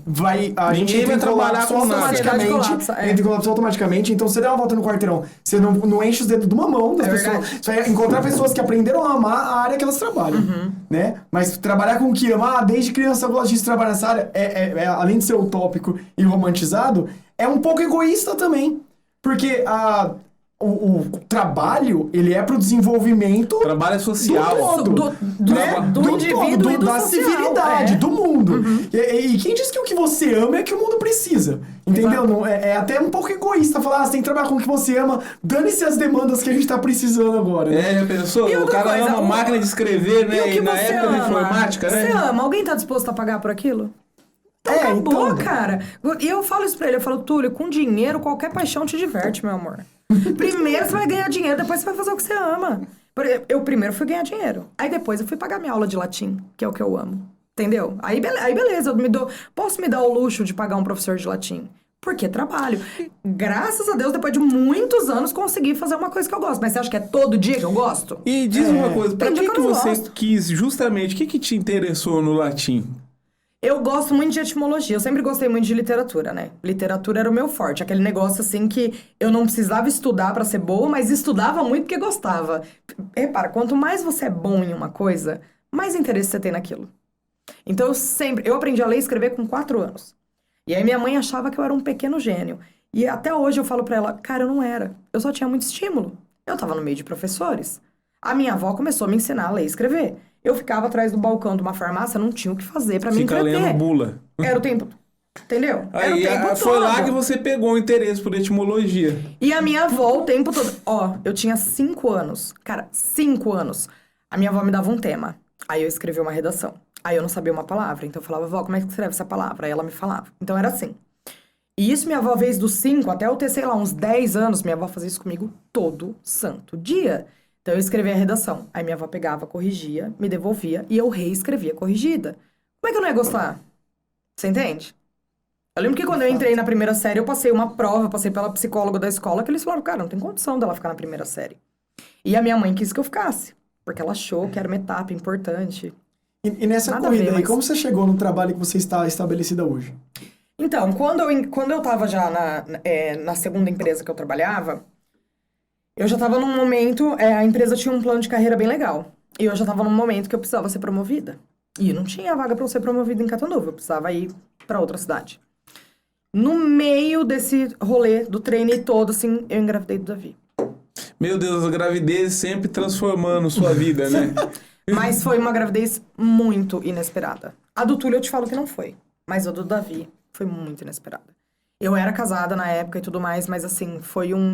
a gente Ninguém entra em vai trabalhar colapso com nada. automaticamente. Colapsa, Entra em colapso automaticamente. Então, você der uma volta no quarteirão, você não enche os dedos de uma mão das pessoas. verdade. Você vai encontrar pessoas que aprenderam a amar a área que elas trabalham, né? Mas trabalhar com o que ama, desde criança eu gosto de trabalhar nessa área, além de ser utópico e romantizado, é um pouco egoísta também. Porque o trabalho, ele é pro desenvolvimento Trabalho social. Do indivíduo e do da social, civilidade, do mundo. E quem diz que o que você ama é que o mundo precisa? Entendeu? Não, é até um pouco egoísta falar, você tem que trabalhar com o que você ama, dane-se as demandas que a gente tá precisando agora. Né? Já pensou? E O outra cara coisa, ama máquina de escrever, né? E o que E na você época da ama? informática, né? Você ama? Alguém tá disposto a pagar por aquilo? Acabou, cara. E eu falo isso pra ele, eu falo, Túlio, com dinheiro, qualquer paixão te diverte, meu amor. Primeiro você vai ganhar dinheiro, depois você vai fazer o que você ama. Eu primeiro fui ganhar dinheiro. Aí depois eu fui pagar minha aula de latim, que é o que eu amo. Entendeu? Aí beleza, posso me dar o luxo de pagar um professor de latim. Porque trabalho. Graças a Deus, depois de muitos anos, consegui fazer uma coisa que eu gosto. Mas você acha que é todo dia que eu gosto? E diz uma coisa, pra Tem dia que que eu não você gosto. quis, justamente, o que te interessou no latim? Eu gosto muito de etimologia, eu sempre gostei muito de literatura, né? Literatura era o meu forte, aquele negócio assim que eu não precisava estudar pra ser boa, mas estudava muito porque gostava. Repara, quanto mais você é bom em uma coisa, mais interesse você tem naquilo. Então eu aprendi a ler e escrever com 4 anos. E aí minha mãe achava que eu era um pequeno gênio. E até hoje eu falo pra ela, cara, eu não era. Eu só tinha muito estímulo. Eu tava no meio de professores. A minha avó começou a me ensinar a ler e escrever. Eu ficava atrás do balcão de uma farmácia, não tinha o que fazer pra me entreter. Fica lendo bula. Era o tempo... Entendeu? Era o Aí tempo foi todo. lá que você pegou o interesse por etimologia. E a minha avó, o tempo todo... Ó, eu tinha 5 anos. Cara, 5 anos. A minha avó me dava um tema. Aí eu escrevia uma redação. Aí eu não sabia uma palavra. Então eu falava, vó, como é que escreve essa palavra? Aí ela me falava. Então era assim. E isso minha avó fez dos 5 até eu ter, sei lá, uns 10 anos. Minha avó fazia isso comigo todo santo dia. Então eu escrevia a redação. Aí minha avó pegava, corrigia, me devolvia. E eu reescrevia corrigida. Como é que eu não ia gostar? Você entende? Eu lembro que quando eu entrei na primeira série, eu passei uma prova, passei pela psicóloga da escola, que eles falaram, cara, não tem condição dela ficar na primeira série. E a minha mãe quis que eu ficasse, porque ela achou que era uma etapa importante. E nessa Nada a corrida ver, aí, mas- como você chegou no trabalho que você está estabelecida hoje? Então, quando eu tava já na segunda empresa que eu trabalhava, eu já tava num momento, a empresa tinha um plano de carreira bem legal. E eu já tava num momento que eu precisava ser promovida. E não tinha vaga pra eu ser promovida em Catanduva, eu precisava ir pra outra cidade. No meio desse rolê do trainee todo, assim, eu engravidei do Davi. Meu Deus, a gravidez sempre transformando sua vida, né? Mas foi uma gravidez muito inesperada. A do Túlio eu te falo que não foi. Mas a do Davi foi muito inesperada. Eu era casada na época e tudo mais, mas assim,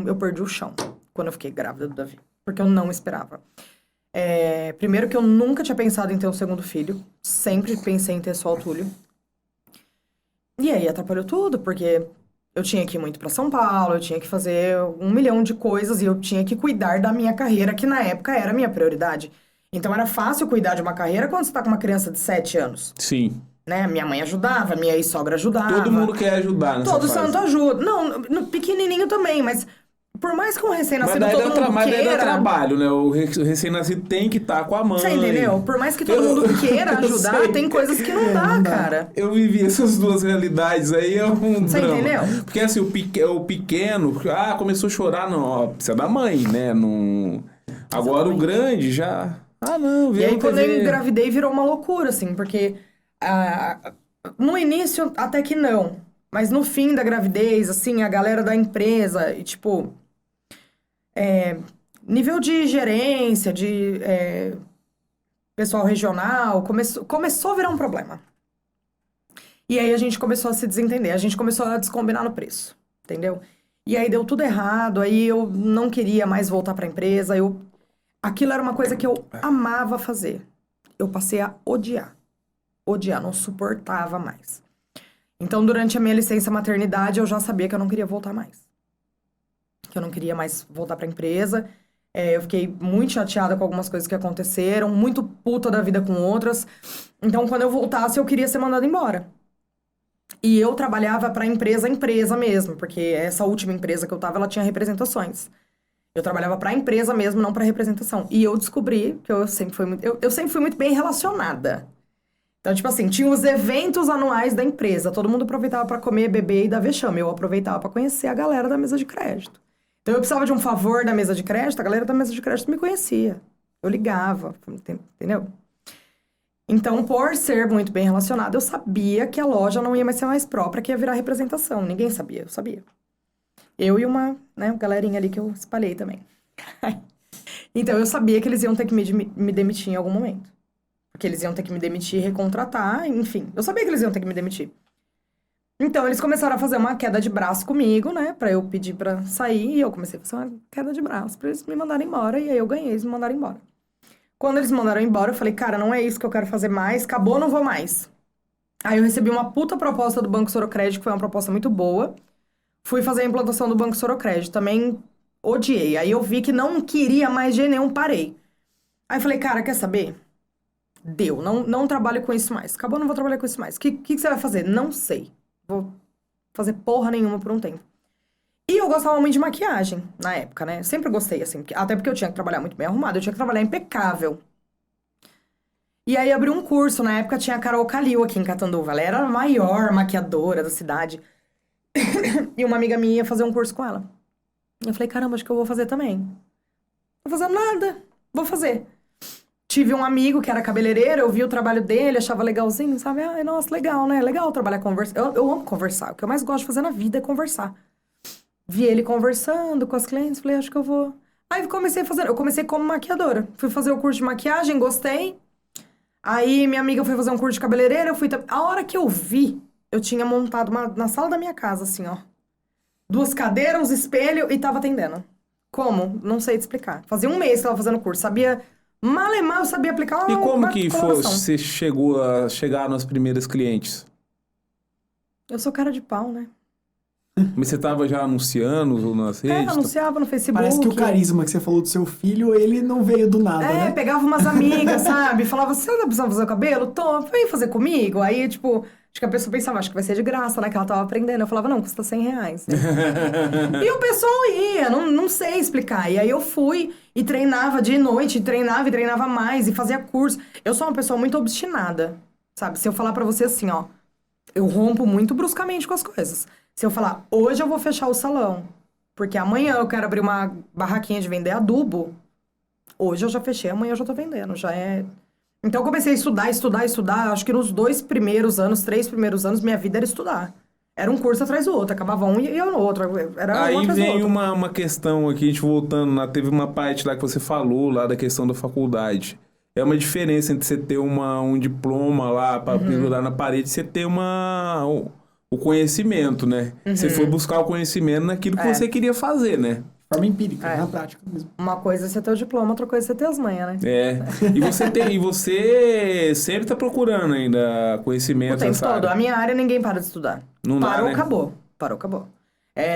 eu perdi o chão quando eu fiquei grávida do Davi. Porque eu não esperava. Primeiro que eu nunca tinha pensado em ter um segundo filho. Sempre pensei em ter só o Túlio. E aí atrapalhou tudo, porque eu tinha que ir muito pra São Paulo, eu tinha que fazer 1 milhão de coisas e eu tinha que cuidar da minha carreira, que na época era a minha prioridade. Então era fácil cuidar de uma carreira quando você tá com uma criança de 7 anos, Sim. né? Minha mãe ajudava, minha ex-sogra ajudava. Todo mundo quer ajudar nessa Todo fase. santo ajuda. Não, no pequenininho também, mas por mais que um Mas recém-nascido daí todo dá, mundo mas daí dá queira... trabalho, né? O recém-nascido tem que estar com a mãe. Você entendeu? Por mais que todo mundo queira Eu ajudar, sei. tem coisas que não dá, cara. Eu vivi essas duas realidades aí, é um Você drama. entendeu? Porque assim, o pequeno, começou a chorar, não, ó, precisa da mãe, né? Não... Agora o grande já... não, E veio aí, quando eu TV. engravidei, virou uma loucura, assim, porque no início até que não. Mas no fim da gravidez, assim, a galera da empresa, e tipo, nível de gerência, de pessoal regional, começou a virar um problema. E aí a gente começou a se desentender, a gente começou a descombinar no preço, entendeu? E aí deu tudo errado, aí eu não queria mais voltar pra empresa, aquilo era uma coisa que eu amava fazer. Eu passei a odiar. Odiar, não suportava mais. Então, durante a minha licença maternidade, eu já sabia que eu não queria voltar mais. Que eu não queria mais voltar pra empresa. Eu fiquei muito chateada com algumas coisas que aconteceram, muito puta da vida com outras. Então, quando eu voltasse, eu queria ser mandada embora. E eu trabalhava pra empresa mesmo, porque essa última empresa que eu tava, ela tinha representações. Eu trabalhava pra empresa mesmo, não pra representação. E eu descobri que eu sempre fui muito bem relacionada. Então, tipo assim, tinha os eventos anuais da empresa. Todo mundo aproveitava pra comer, beber e dar vexame. Eu aproveitava pra conhecer a galera da mesa de crédito. Então, eu precisava de um favor da mesa de crédito, a galera da mesa de crédito me conhecia. Eu ligava, entendeu? Então, por ser muito bem relacionada, eu sabia que a loja não ia mais ser mais própria, que ia virar representação. Ninguém sabia, eu sabia. Eu e uma, galerinha ali que eu espalhei também. Então, eu sabia que eles iam ter que me demitir em algum momento. Porque eles iam ter que me demitir, recontratar, enfim. Eu sabia que eles iam ter que me demitir. Então, eles começaram a fazer uma queda de braço comigo, né? Pra eu pedir pra sair. E eu comecei a fazer uma queda de braço pra eles me mandarem embora. E aí eu ganhei, eles me mandaram embora. Quando eles me mandaram embora, eu falei, cara, não é isso que eu quero fazer mais. Acabou, não vou mais. Aí eu recebi uma puta proposta do Banco Sorocred, que foi uma proposta muito boa. Fui fazer a implantação do Banco Sorocred. Também odiei. Aí eu vi que não queria mais de nenhum, parei. Aí eu falei, cara, quer saber? Deu, não trabalho com isso mais. Acabou, não vou trabalhar com isso mais. O que você vai fazer? Não sei. Vou fazer porra nenhuma por um tempo. E eu gostava muito de maquiagem na época, né? Sempre gostei, assim. Até porque eu tinha que trabalhar muito bem arrumada. Eu tinha que trabalhar impecável. E aí abri um curso. Na época tinha a Carol Calil aqui em Catanduva. Ela era a maior maquiadora da cidade. E uma amiga minha ia fazer um curso com ela. E eu falei, caramba, acho que eu vou fazer também. Não vou fazer nada. Vou fazer. Tive um amigo que era cabeleireiro, eu vi o trabalho dele, achava legalzinho, sabe? Ai, nossa, legal, né? Legal trabalhar conversando. Eu amo conversar. O que eu mais gosto de fazer na vida é conversar. Vi ele conversando com as clientes, falei, acho que eu vou. Aí eu comecei como maquiadora. Fui fazer o curso de maquiagem, gostei. Aí minha amiga foi fazer um curso de cabeleireiro, eu fui... A hora que eu vi eu tinha montado na sala da minha casa, assim, ó. 2 cadeiras, uns espelhos e tava atendendo. Como? Não sei te explicar. Fazia um mês que eu tava fazendo curso. Sabia, malemar, eu sabia aplicar E como uma que coloração. você chegou a chegar nas primeiras clientes? Eu sou cara de pau, né? Mas você tava já anunciando nas redes? Anunciava no Facebook. Parece que o carisma que você falou do seu filho, ele não veio do nada, né? Pegava umas amigas, sabe? Falava, você tá precisando fazer o cabelo? Tô, vem fazer comigo. Aí, tipo, acho que a pessoa pensava, acho que vai ser de graça, né? Que ela tava aprendendo. Eu falava, não, custa R$100. E o pessoal ia, não sei explicar. E aí eu fui e treinava de noite, treinava e treinava mais, e fazia curso. Eu sou uma pessoa muito obstinada, sabe? Se eu falar pra você assim, ó, eu rompo muito bruscamente com as coisas. Se eu falar, hoje eu vou fechar o salão, porque amanhã eu quero abrir uma barraquinha de vender adubo, hoje eu já fechei, amanhã eu já tô vendendo, já é... Então eu comecei a estudar, acho que nos 3 primeiros anos, minha vida era estudar. Era um curso atrás do outro, acabava um e ia no outro, era um Aí atrás do vem outro. uma questão aqui, a gente voltando lá, teve uma parte lá que você falou, lá da questão da faculdade. É uma diferença entre você ter um diploma lá para pendurar na parede e você ter o conhecimento, né? Você foi buscar o conhecimento naquilo que você queria fazer, né? De forma empírica, na prática mesmo. Uma coisa é você ter o diploma, outra coisa é você ter as manhas, né? É. E você sempre tá procurando ainda conhecimento O tempo nessa todo. área. A minha área ninguém para de estudar. Não dá, Parou, né? acabou. Parou, acabou.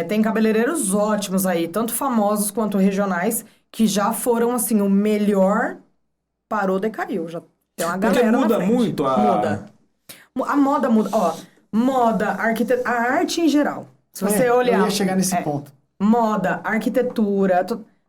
Tem cabeleireiros ótimos aí, tanto famosos quanto regionais, que já foram, assim, o melhor, parou, decaiu. Já tem uma Porque galera muda na frente. muito Muda. A moda muda. Ó, moda, arquitetura, a arte em geral. Se você olhar... Eu ia chegar nesse ponto. Moda, arquitetura,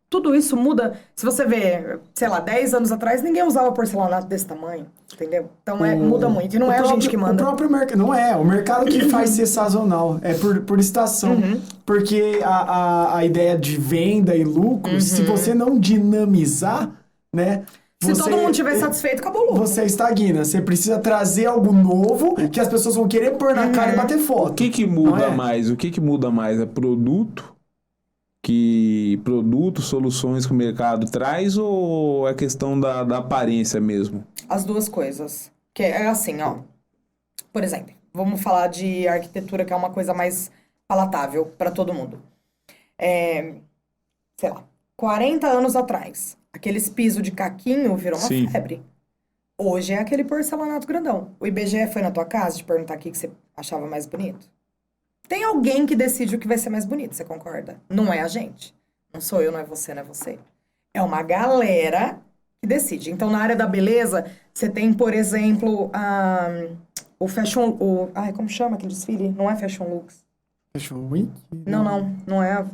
tudo isso muda. Se você vê, sei lá, 10 anos atrás, ninguém usava porcelanato desse tamanho, entendeu? Então muda muito. E não é a gente que manda. O próprio mercado. Não é, o mercado que faz ser sazonal. É por estação. Porque a ideia de venda e lucro, se você não dinamizar, né? Se todo mundo estiver satisfeito, acabou o lucro. Você estagna. Você precisa trazer algo novo que as pessoas vão querer pôr na cara e bater foto. O que muda Não é? mais? O que muda mais? É produto? Soluções que o mercado traz ou é questão da aparência mesmo? As duas coisas. Que é assim, ó. Por exemplo, vamos falar de arquitetura, que é uma coisa mais palatável para todo mundo. Sei lá, 40 anos atrás, aqueles pisos de caquinho virou uma Sim. febre. Hoje é aquele porcelanato grandão. O IBGE foi na tua casa te perguntar o que você achava mais bonito? Tem alguém que decide o que vai ser mais bonito, você concorda? Não é a gente. Não sou eu, não é você, não é você. É uma galera que decide. Então, na área da beleza, você tem, por exemplo, o Fashion... como chama aquele desfile? Não é Fashion Lux. Fashion Week? Não é.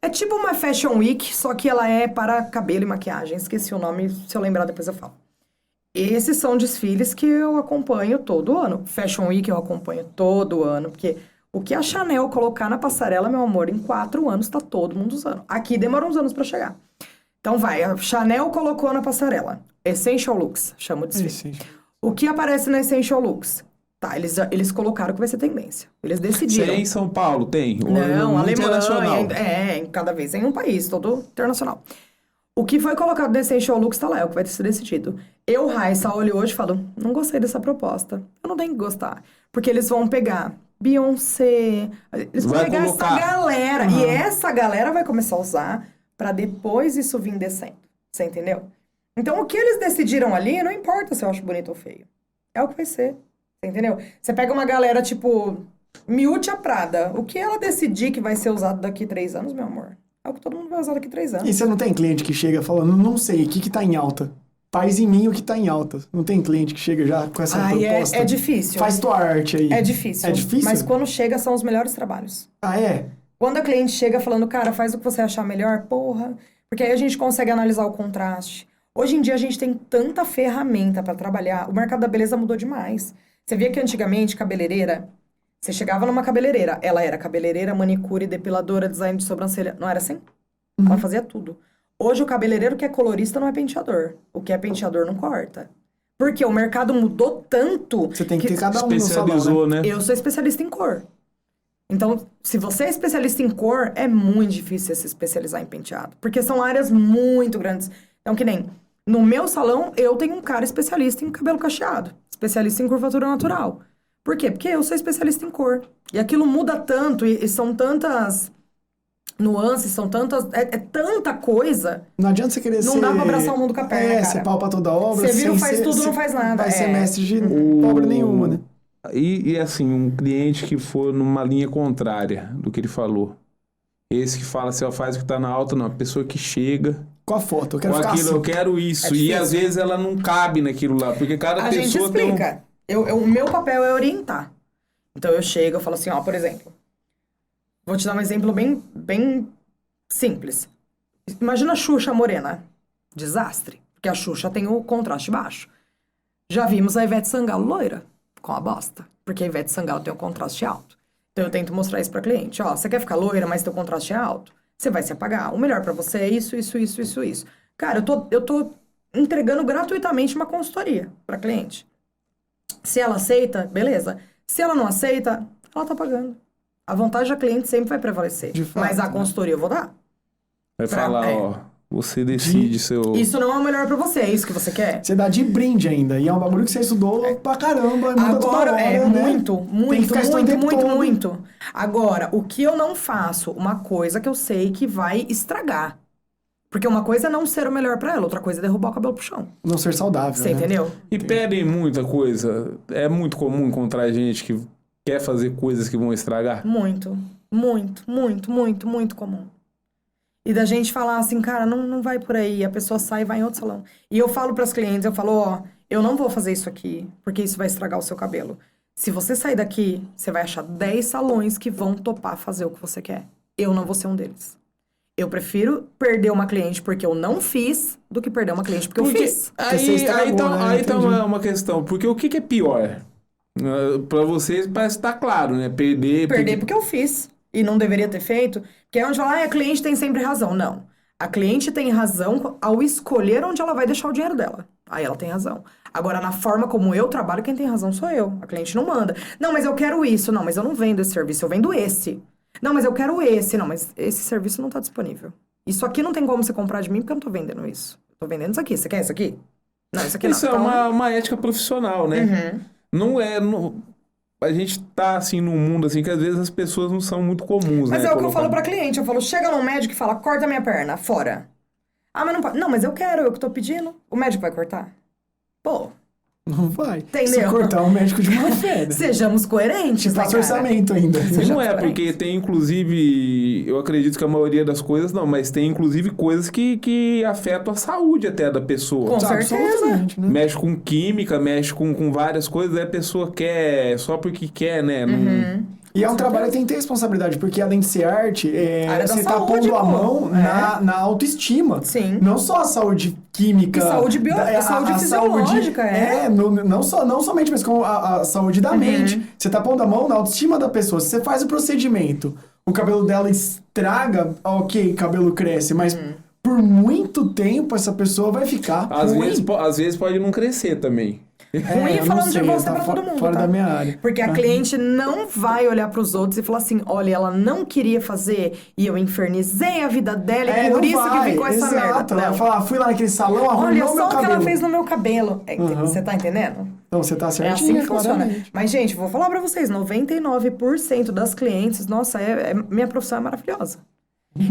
É tipo uma Fashion Week, só que ela é para cabelo e maquiagem. Esqueci o nome, se eu lembrar depois eu falo. Esses são desfiles que eu acompanho todo ano. Fashion Week eu acompanho todo ano, porque o que a Chanel colocar na passarela, meu amor, em 4 anos tá todo mundo usando. Aqui demora uns anos pra chegar. Então vai, a Chanel colocou na passarela. Essential Looks, chama o desfile. O que aparece na Essential Looks? Tá, eles colocaram que vai ser tendência. Eles decidiram. Você é em São Paulo, tem? Não, Alemanha, internacional. cada vez em um país, todo internacional. O que foi colocado no Essential Looks tá lá, é o que vai ser decidido. Eu, Raissa, olho hoje e falo, não gostei dessa proposta. Eu não tenho que gostar. Porque eles vão pegar Beyoncé, eles vão pegar essa galera. E essa galera vai começar a usar pra depois isso vir descendo. Você entendeu? Então, o que eles decidiram ali, não importa se eu acho bonito ou feio. É o que vai ser. Você entendeu? Você pega uma galera, tipo, Miúcha Prada. O que ela decidir que vai ser usado daqui 3 anos, meu amor? É o que todo mundo vai usar daqui 3 anos. E você não tem cliente que chega falando, não sei, o que tá em alta? Faz em mim o que tá em alta. Não tem cliente que chega já com essa proposta? É difícil. Faz tua arte aí. É difícil. É difícil? Mas quando chega, são os melhores trabalhos. Ah, é? Quando a cliente chega falando, cara, faz o que você achar melhor, porra. Porque aí a gente consegue analisar o contraste. Hoje em dia a gente tem tanta ferramenta pra trabalhar. O mercado da beleza mudou demais. Você via que antigamente, cabeleireira, você chegava numa cabeleireira, ela era cabeleireira, manicure, depiladora, design de sobrancelha. Não era assim? Ela fazia tudo. Hoje o cabeleireiro que é colorista não é penteador. O que é penteador não corta. Porque o mercado mudou tanto... Você tem que ter cada um no salão, especializou, né? Eu sou especialista em cor. Então, se você é especialista em cor, é muito difícil você se especializar em penteado. Porque são áreas muito grandes. Então, que nem... No meu salão, eu tenho um cara especialista em cabelo cacheado. Especialista em curvatura natural. Por quê? Porque eu sou especialista em cor. E aquilo muda tanto, e são tantas nuances, são tantas... É tanta coisa. Não adianta você querer Não ser... dá pra abraçar o mundo com a perna, cara. Você palpa toda a obra. Você vira, sem faz ser- tudo, se- não faz nada. Vai ser mestre de O- obra nenhuma, né? E assim, um cliente que for numa linha contrária do que ele falou. Esse que fala assim, ó, faz o que tá na alta, não. A pessoa que chega Com a foto, eu quero com ficar aquilo, assim. eu quero isso. É E difícil. às vezes ela não cabe naquilo lá, porque cada A gente pessoa tem um... explica. O meu papel é orientar. Então eu chego, eu falo assim, ó, por exemplo. Vou te dar um exemplo bem simples. Imagina a Xuxa morena. Desastre. Porque a Xuxa tem o contraste baixo. Já vimos a Ivete Sangalo loira, com a bosta. Porque a Ivete Sangalo tem um contraste alto. Então eu tento mostrar isso pra cliente. Ó, você quer ficar loira, mas teu contraste é alto? Você vai se apagar. O melhor pra você é isso. Cara, eu tô entregando gratuitamente uma consultoria pra cliente. Se ela aceita, beleza. Se ela não aceita, ela tá pagando. A vontade da cliente sempre vai prevalecer. De fato, Mas a né? consultoria eu vou dar. Vai falar, é. ó, você decide seu... Isso não é o melhor pra você, é isso que você quer? Você dá de brinde ainda. E é um bagulho que você estudou pra caramba. Muda toda Agora, hora, é né? muito, Tem que muito, ficar estudando o muito, tempo todo. muito. Agora, o que eu não faço? Uma coisa que eu sei que vai estragar. Porque uma coisa é não ser o melhor pra ela, outra coisa é derrubar o cabelo pro chão. Não ser saudável, Você né? entendeu? E pedem muita coisa. É muito comum encontrar gente que quer fazer coisas que vão estragar. Muito comum. E da gente falar assim, cara, não vai por aí, a pessoa sai e vai em outro salão. E eu falo pras clientes, eu falo, ó, eu não vou fazer isso aqui, porque isso vai estragar o seu cabelo. Se você sair daqui, você vai achar 10 salões que vão topar fazer o que você quer. Eu não vou ser um deles. Eu prefiro perder uma cliente porque eu não fiz do que perder uma cliente porque eu fiz. Porque você estragou, né? Aí tá Entendi. uma questão. Porque o que é pior? Pra vocês parece que tá claro, né? Perder porque eu fiz e não deveria ter feito. Que é onde fala, a cliente tem sempre razão. Não. A cliente tem razão ao escolher onde ela vai deixar o dinheiro dela. Aí ela tem razão. Agora, na forma como eu trabalho, quem tem razão sou eu. A cliente não manda. Não, mas eu quero isso. Não, mas eu não vendo esse serviço, eu vendo esse. Não, mas eu quero esse. Não, mas esse serviço não tá disponível. Isso aqui não tem como você comprar de mim porque eu não tô vendendo isso. Eu tô vendendo isso aqui. Você quer isso aqui? Não, isso aqui não. Isso é Então, uma ética profissional, né? Não é... A gente tá, assim, num mundo, assim, que às vezes as pessoas não são muito comuns, Mas né? é o que eu Colocar- falo pra cliente. Eu falo, chega num médico e fala, corta minha perna, fora. Ah, mas não pode. Não, mas eu quero, eu que tô pedindo. O médico vai cortar? Pô, Não vai. Entendeu? Se cortar um médico de má fé, né? sejamos coerentes, né, Passa cara? orçamento ainda. Seja Não é, transparente. porque tem inclusive, eu acredito que a maioria das coisas não, mas tem inclusive coisas que afetam a saúde até da pessoa. Com certeza. Absolutamente, né? Mexe com química, mexe com várias coisas, aí a pessoa quer só porque quer, né? E é um trabalho que tem que ter responsabilidade, porque além de ser arte, Área da você tá saúde, pondo a pô. mão na autoestima. Sim. Não só a saúde química. E saúde saúde fisiológica, não somente, mas com a saúde da mente. Você tá pondo a mão na autoestima da pessoa. Se você faz o procedimento, o cabelo dela estraga, ok, cabelo cresce, mas por muito tempo essa pessoa vai ficar Às ruim. vezes pode não crescer também. Ruim eu não falando de sei, você tá pra todo mundo, fora tá? da minha área. Porque a cliente não vai olhar pros outros e falar assim, olha, ela não queria fazer e eu infernizei a vida dela e por não isso vai. que ficou essa Exato. merda. Ela vai Não. falar, fui lá naquele salão, arrumou Olha meu só o que cabelo. ela fez no meu cabelo. Você tá entendendo? Não, você tá É certinho, assim que funciona. claramente. Mas, gente, vou falar pra vocês, 99% das clientes, nossa, minha profissão é maravilhosa.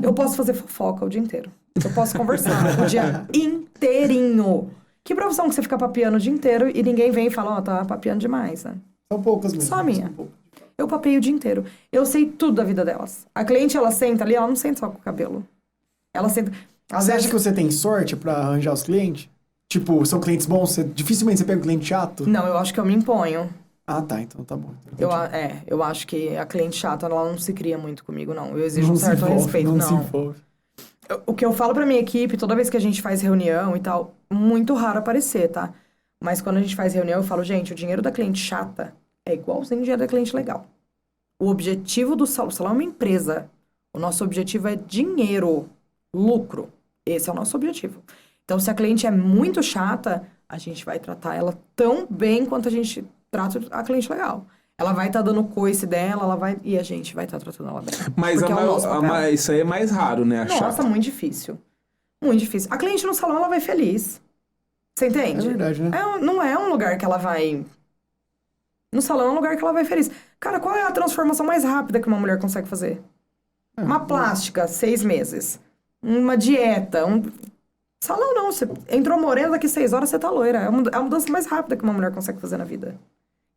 Eu posso fazer fofoca o dia inteiro. Eu posso conversar o dia inteirinho. Que profissão que você fica papeando o dia inteiro e ninguém vem e fala, ó, tá papeando demais, né? São poucas mesmo. Só a minha. são poucas. Eu papeio o dia inteiro. Eu sei tudo da vida delas. A cliente, ela senta ali, ela não senta só com o cabelo. Ela senta... Às Você vezes... acha que você tem sorte pra arranjar os clientes? Tipo, são clientes bons? Dificilmente você pega um cliente chato? Não, eu acho que eu me imponho. Ah, tá. Então tá bom. Eu acho que a cliente chata, ela não se cria muito comigo, não. Eu exijo Não um se certo envolve, respeito, não se envolve. O que eu falo pra minha equipe, toda vez que a gente faz reunião e tal, muito raro aparecer, tá? Mas quando a gente faz reunião, eu falo, gente, o dinheiro da cliente chata é igualzinho o dinheiro da cliente legal. O objetivo do salão, o salão é uma empresa. O nosso objetivo é dinheiro, lucro. Esse é o nosso objetivo. Então, se a cliente é muito chata, a gente vai tratar ela tão bem quanto a gente trata a cliente legal. Ela vai estar dando o coice dela, e a gente vai estar tratando ela bem. Mas Porque é o nosso papel. isso aí é mais raro, né? A Nossa, chata. muito difícil. Muito difícil. A cliente no salão, ela vai feliz. Você entende? É verdade, né? Não é um lugar que ela vai No salão é um lugar que ela vai feliz. Cara, qual é a transformação mais rápida que uma mulher consegue fazer? Uma plástica, 6 meses. Uma dieta. Salão não, você entrou morena, daqui 6 horas você tá loira. É a mudança mais rápida que uma mulher consegue fazer na vida.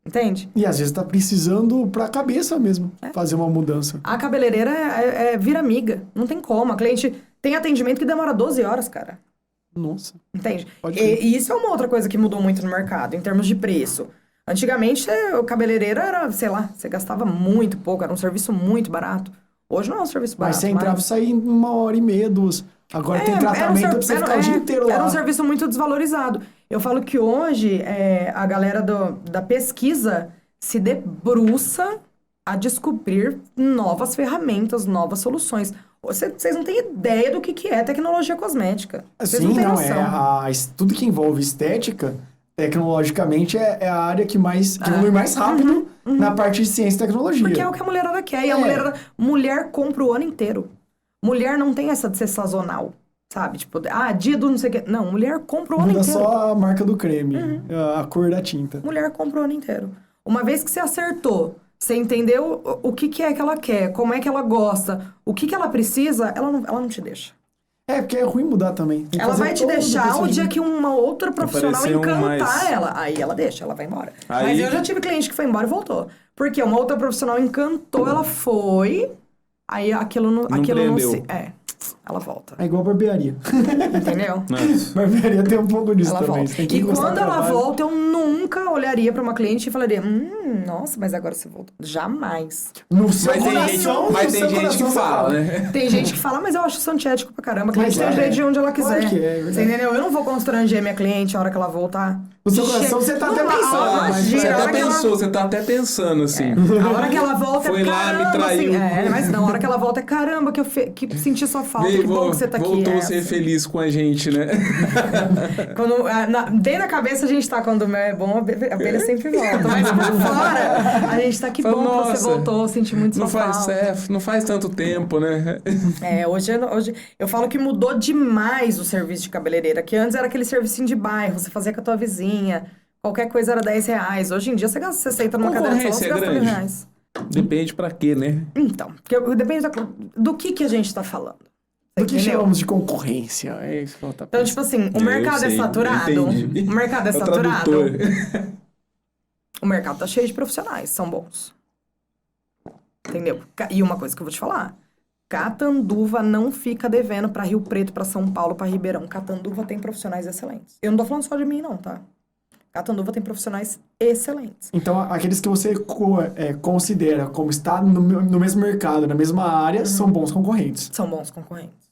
Entende? E às vezes tá precisando pra cabeça mesmo fazer uma mudança. A cabeleireira vira amiga. Não tem como. A cliente tem atendimento que demora 12 horas, cara. Nossa. Entende? Pode crer. E isso é uma outra coisa que mudou muito no mercado, em termos de preço. Antigamente, o cabeleireiro era, sei lá, você gastava muito pouco, era um serviço muito barato. Hoje não é um serviço barato. Mas você entrava e saía em 1h30, 2. Agora tem tratamento pra você ficar o dia inteiro lá. Era um serviço muito desvalorizado. Eu falo que hoje a galera da pesquisa se debruça a descobrir novas ferramentas, novas soluções. Vocês não têm ideia do que é tecnologia cosmética. Vocês Sim, não têm não, noção. tudo que envolve estética, tecnologicamente, é a área que evolui mais rápido na parte de ciência e tecnologia. Porque é o que a mulherada quer. E a mulher compra o ano inteiro. Mulher não tem essa de ser sazonal, sabe? Tipo, dia do não sei o quê. Não, mulher compra o ano Muda inteiro. só a marca do creme, a cor da tinta. Mulher compra o ano inteiro. Uma vez que você acertou, você entendeu o que é que ela quer, como é que ela gosta, o que ela precisa, ela não te deixa. Porque é ruim mudar também. Tem que Ela fazer vai te todo o deixar o procedimento. dia que uma outra profissional Aparecer encantar mais. ela. Aí ela deixa, ela vai embora. Aí- Mas eu já tive cliente que foi embora e voltou. Porque uma outra profissional encantou, ela foi, aí aquilo não prendeu. se... ela volta. É igual a barbearia. Entendeu? Nossa. Barbearia tem um pouco disso Ela também. volta. Você tem que E gostar quando do ela trabalho. volta, eu nunca olharia pra uma cliente e falaria, nossa, mas agora você voltou. Jamais. No seu Mas tem coração, gente, no mas seu tem gente coração que você fala, né? Tem gente que fala, mas eu acho isso antiético pra caramba. A cliente Mas tem é. jeito de onde ela quiser. Claro que é verdade. Você entendeu? Eu não vou constranger minha cliente a hora que ela voltar. No seu coração você tá até pensando, mas Você a hora até que ela- pensou, você tá até pensando assim. A hora que ela volta Foi é lá, me caramba, traiu. assim, mas não, a hora que ela volta é caramba, que senti sua falta, Veio, que bom que você tá aqui. voltou a ser assim. feliz com a gente, né? Quando, dentro da cabeça a gente tá, quando o mel é bom, a abelha sempre volta. Mas por fora, a gente tá, que Fala, bom que você "Nossa, voltou, senti muito sua Não faz, falta. não faz tanto tempo, né? Hoje eu falo que mudou demais o serviço de cabeleireira, que antes era aquele servicinho de bairro, você fazia com a tua vizinha, qualquer coisa era R$10. Hoje em dia você senta numa cadeira de salão, você Concorrência é gasta grande. R$1.000. Depende pra quê, né? Então, porque depende do que a gente tá falando. Do que Entendeu? chamamos de concorrência. É isso que ela tá Então, pensando. tipo assim, o Eu mercado é sei, saturado. entendi. O mercado é É o saturado. tradutor. O mercado tá cheio de profissionais, são bons. Entendeu? E uma coisa que eu vou te falar. Catanduva não fica devendo pra Rio Preto, pra São Paulo, pra Ribeirão. Catanduva tem profissionais excelentes. Eu não tô falando só de mim, não, tá? Catanduva tem profissionais excelentes. Então, aqueles que você considera como está no mesmo mercado, na mesma área, são bons concorrentes. São bons concorrentes.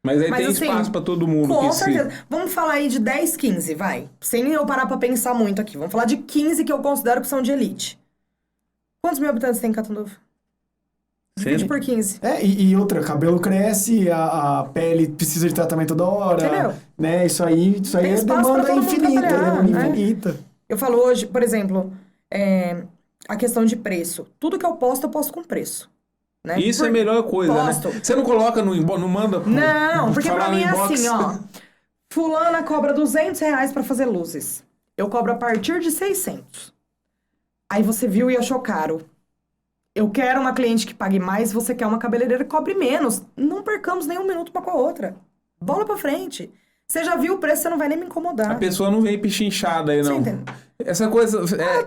Mas aí Mas, tem assim, espaço pra todo mundo. Com que se- certeza. Vamos falar aí de 10, 15, vai. Sem eu parar pra pensar muito aqui. Vamos falar de 15 que eu considero que são de elite. Quantos mil habitantes tem em Catanduva? Divide por 15. E outra, cabelo cresce, a pele precisa de tratamento toda hora. Entendeu? Né? Isso aí Tem é espaço pra demanda todo mundo infinita. trabalhar, Demanda né? infinita. Eu falo hoje, por exemplo, a questão de preço. Tudo que eu posto com preço. Né? Isso é a melhor coisa, Posto. né? Você não coloca no inbox, não manda... Não, porque falar pra no mim é inbox? assim, ó. Fulana cobra R$200 pra fazer luzes. Eu cobro a partir de 600. Aí você viu e achou caro. Eu quero uma cliente que pague mais, você quer uma cabeleireira que cobre menos. Não percamos nem um minuto uma com a outra. Bola pra frente. Você já viu o preço, você não vai nem me incomodar. A pessoa não vem pichinchada aí, Você não. entende? Essa coisa...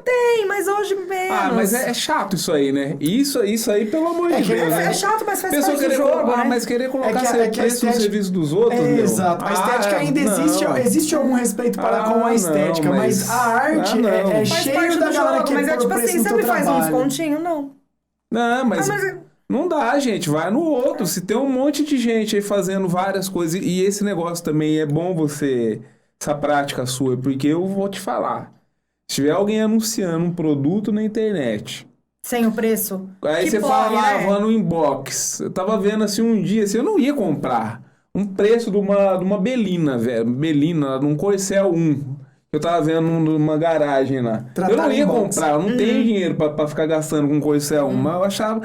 Tem, mas hoje menos. mas é chato isso aí, né? Isso aí, pelo amor de Deus, né? É chato, mas faz Pessoa parte do querer jogo, né? mas querer colocar que a preço no estética- serviço dos outros, meu. Exato. A estética ainda existe. não. Existe algum respeito para com a estética, não, mas a arte não. é Faz cheio parte da do galera jogo, que mas é põe tipo preço assim, no você teu me faz um trabalho. descontinho? Não. Não, mas mas- não dá, gente. Vai no outro. Se tem um monte de gente aí fazendo várias coisas. E esse negócio também é bom você... Essa prática sua. Porque eu vou te falar. Se tiver alguém anunciando um produto na internet... Sem o preço. Aí que você porre, fala lá, né? vou no inbox. Eu tava vendo assim um dia, assim, eu não ia comprar. Um preço de uma Belina, velho. Belina, num Corcel 1. Eu tava vendo numa garagem lá. Tratar eu não ia inbox. comprar, eu não tenho dinheiro pra ficar gastando com coisa C1, mas eu achava...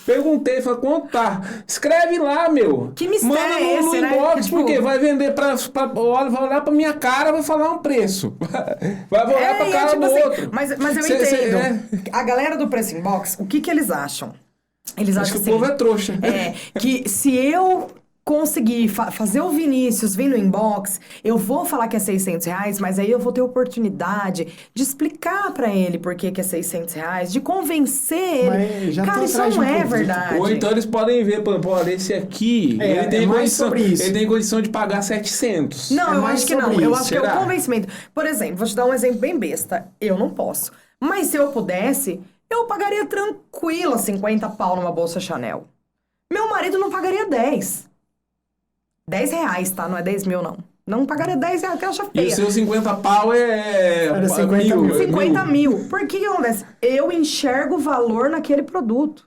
Perguntei, falei, quanto tá? Escreve lá, meu. Que mistério Manda é esse, no né? inbox, Que, tipo, porque vai vender vai olhar pra minha cara, vai falar um preço. Vai olhar pra cara tipo do assim, outro. mas eu entendo. A galera do Preço Inbox, o que eles acham? Eles Acho acham que o assim... povo é trouxa. Que se eu conseguir fazer o Vinícius vir no inbox, eu vou falar que é R$600, mas aí eu vou ter oportunidade de explicar pra ele por que é R$600, de convencer ele. Mas já tô Cara, isso atrás de não um é produto. verdade. Ou então eles podem ver, pô, esse aqui, ele tem mais condição, sobre isso. ele tem condição de pagar 700. Não, É eu mais acho que não. sobre Eu isso, acho que é será? o convencimento. Por exemplo, vou te dar um exemplo bem besta. Eu não posso. Mas se eu pudesse, eu pagaria tranquila 50 pau numa bolsa Chanel. Meu marido não pagaria 10. R$10, tá? Não é 10 mil, não. Não pagaria R$10, que eu acho E feia. os seus 50 pau Era 50 mil. 50 mil. Por que acontece? Eu enxergo valor naquele produto.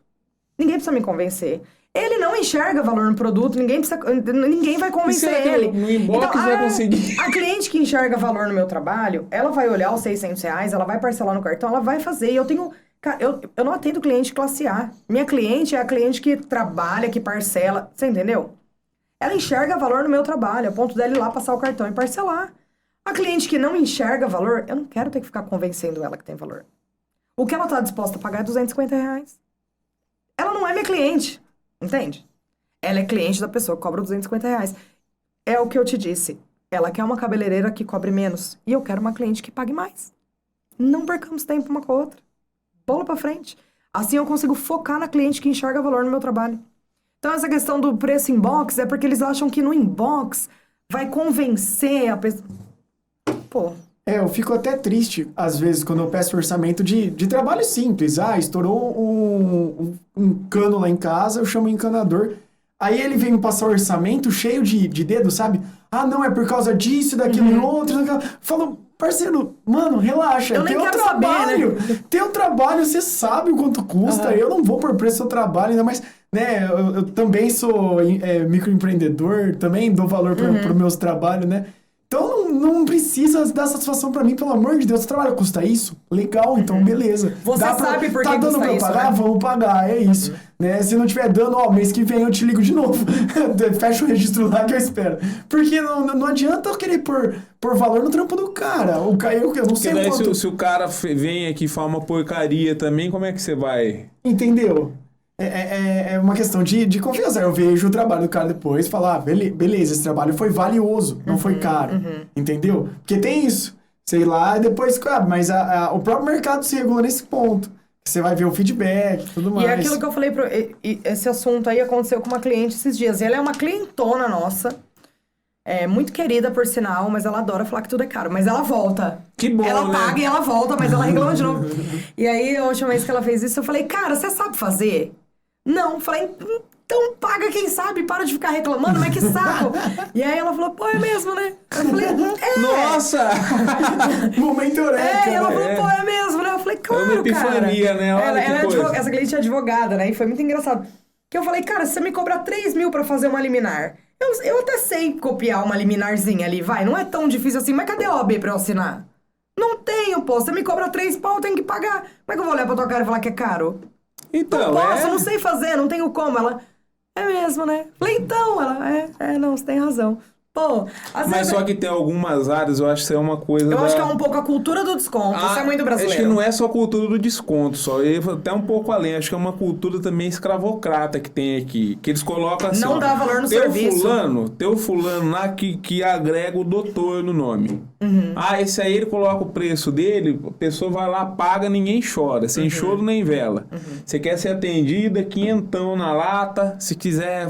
Ninguém precisa me convencer. Ele não enxerga valor no produto, ninguém vai convencer E será que ele. no inbox vai conseguir? A cliente que enxerga valor no meu trabalho, ela vai olhar os R$600, ela vai parcelar no cartão, ela vai fazer. E eu tenho... Cara, eu não atendo cliente classe A. Minha cliente é a cliente que trabalha, que parcela. Você entendeu? Ela enxerga valor no meu trabalho, a ponto dela ir lá passar o cartão e parcelar. A cliente que não enxerga valor, eu não quero ter que ficar convencendo ela que tem valor. O que ela tá disposta a pagar é R$250. Ela não é minha cliente, entende? Ela é cliente da pessoa que cobra R$250. É o que eu te disse. Ela quer uma cabeleireira que cobre menos. E eu quero uma cliente que pague mais. Não percamos tempo uma com a outra. Bola pra frente. Assim eu consigo focar na cliente que enxerga valor no meu trabalho. Então, essa questão do preço inbox é porque eles acham que no inbox vai convencer a pessoa. Pô. Eu fico até triste, às vezes, quando eu peço orçamento de trabalho simples. Estourou um cano lá em casa, eu chamo o encanador. Aí ele vem me passar orçamento cheio de dedo, sabe? Não, é por causa disso, daquilo e outro. Falo, parceiro, mano, relaxa. Eu nem quero trabalho. saber, né? Teu trabalho, você sabe o quanto custa. Eu não vou por preço do seu trabalho, ainda mais... Né, eu também sou microempreendedor, também dou valor para os meus trabalhos, né? Então não precisa dar satisfação para mim, pelo amor de Deus. O trabalho custa isso? Legal, então beleza. Você sabe por que tá dando custa pra isso, pagar? né? Vamos pagar, é isso. Né? Se não tiver dando, mês que vem eu te ligo de novo. Fecha o registro lá que eu espero. Porque não adianta eu querer pôr valor no trampo do cara. Eu não sei Porque daí quanto... se o cara vem aqui e fala uma porcaria também, como é que você vai... Entendeu? É uma questão de confiança. Eu vejo o trabalho do cara depois e falo, beleza, esse trabalho foi valioso, não foi caro. Entendeu? Porque tem isso. Sei lá, depois... mas o próprio mercado se regula nesse ponto. Você vai ver o feedback e tudo mais. E é aquilo que eu falei, esse assunto aí aconteceu com uma cliente esses dias. E ela é uma clientona nossa. Muito querida, por sinal, mas ela adora falar que tudo é caro. Mas ela volta. Que bom, ela né? paga e ela volta, mas ela reclama de novo. E aí, a última vez que ela fez isso, eu falei, cara, você sabe fazer? Não. Falei, então paga quem sabe, para de ficar reclamando, mas que saco. E aí ela falou, pô, é mesmo, né? Eu falei, Nossa! Momento eureka, ela né? falou, pô, é mesmo, né? Eu falei, claro, uma epifania, cara. né? Olha Ela que é coisa. essa cliente é advogada, né? E foi muito engraçado. Que eu falei, cara, se você me cobrar 3 mil pra fazer uma liminar, eu até sei copiar uma liminarzinha ali, vai. Não é tão difícil assim, mas cadê a OAB pra eu assinar? Não tenho, pô. Você me cobra 3 pau, eu tenho que pagar. Como é que eu vou olhar pra tua cara e falar que é caro? Então, Não posso, eu não sei fazer, não tenho como. Ela, é mesmo, né? Falei, então, ela, não, você tem razão. Pô, às Mas vezes... só que tem algumas áreas, eu acho que isso é uma coisa Eu acho que é um pouco a cultura do desconto, isso é muito brasileiro. Acho que não é só a cultura do desconto, só. Eu vou até um pouco além. Acho que é uma cultura também escravocrata que tem aqui. Que eles colocam assim, Não dá valor no serviço. Tem o fulano lá que agrega o doutor no nome. Esse aí ele coloca o preço dele, a pessoa vai lá, paga, ninguém chora. Sem choro nem vela. Você quer ser atendida, quinhentão na lata. Se quiser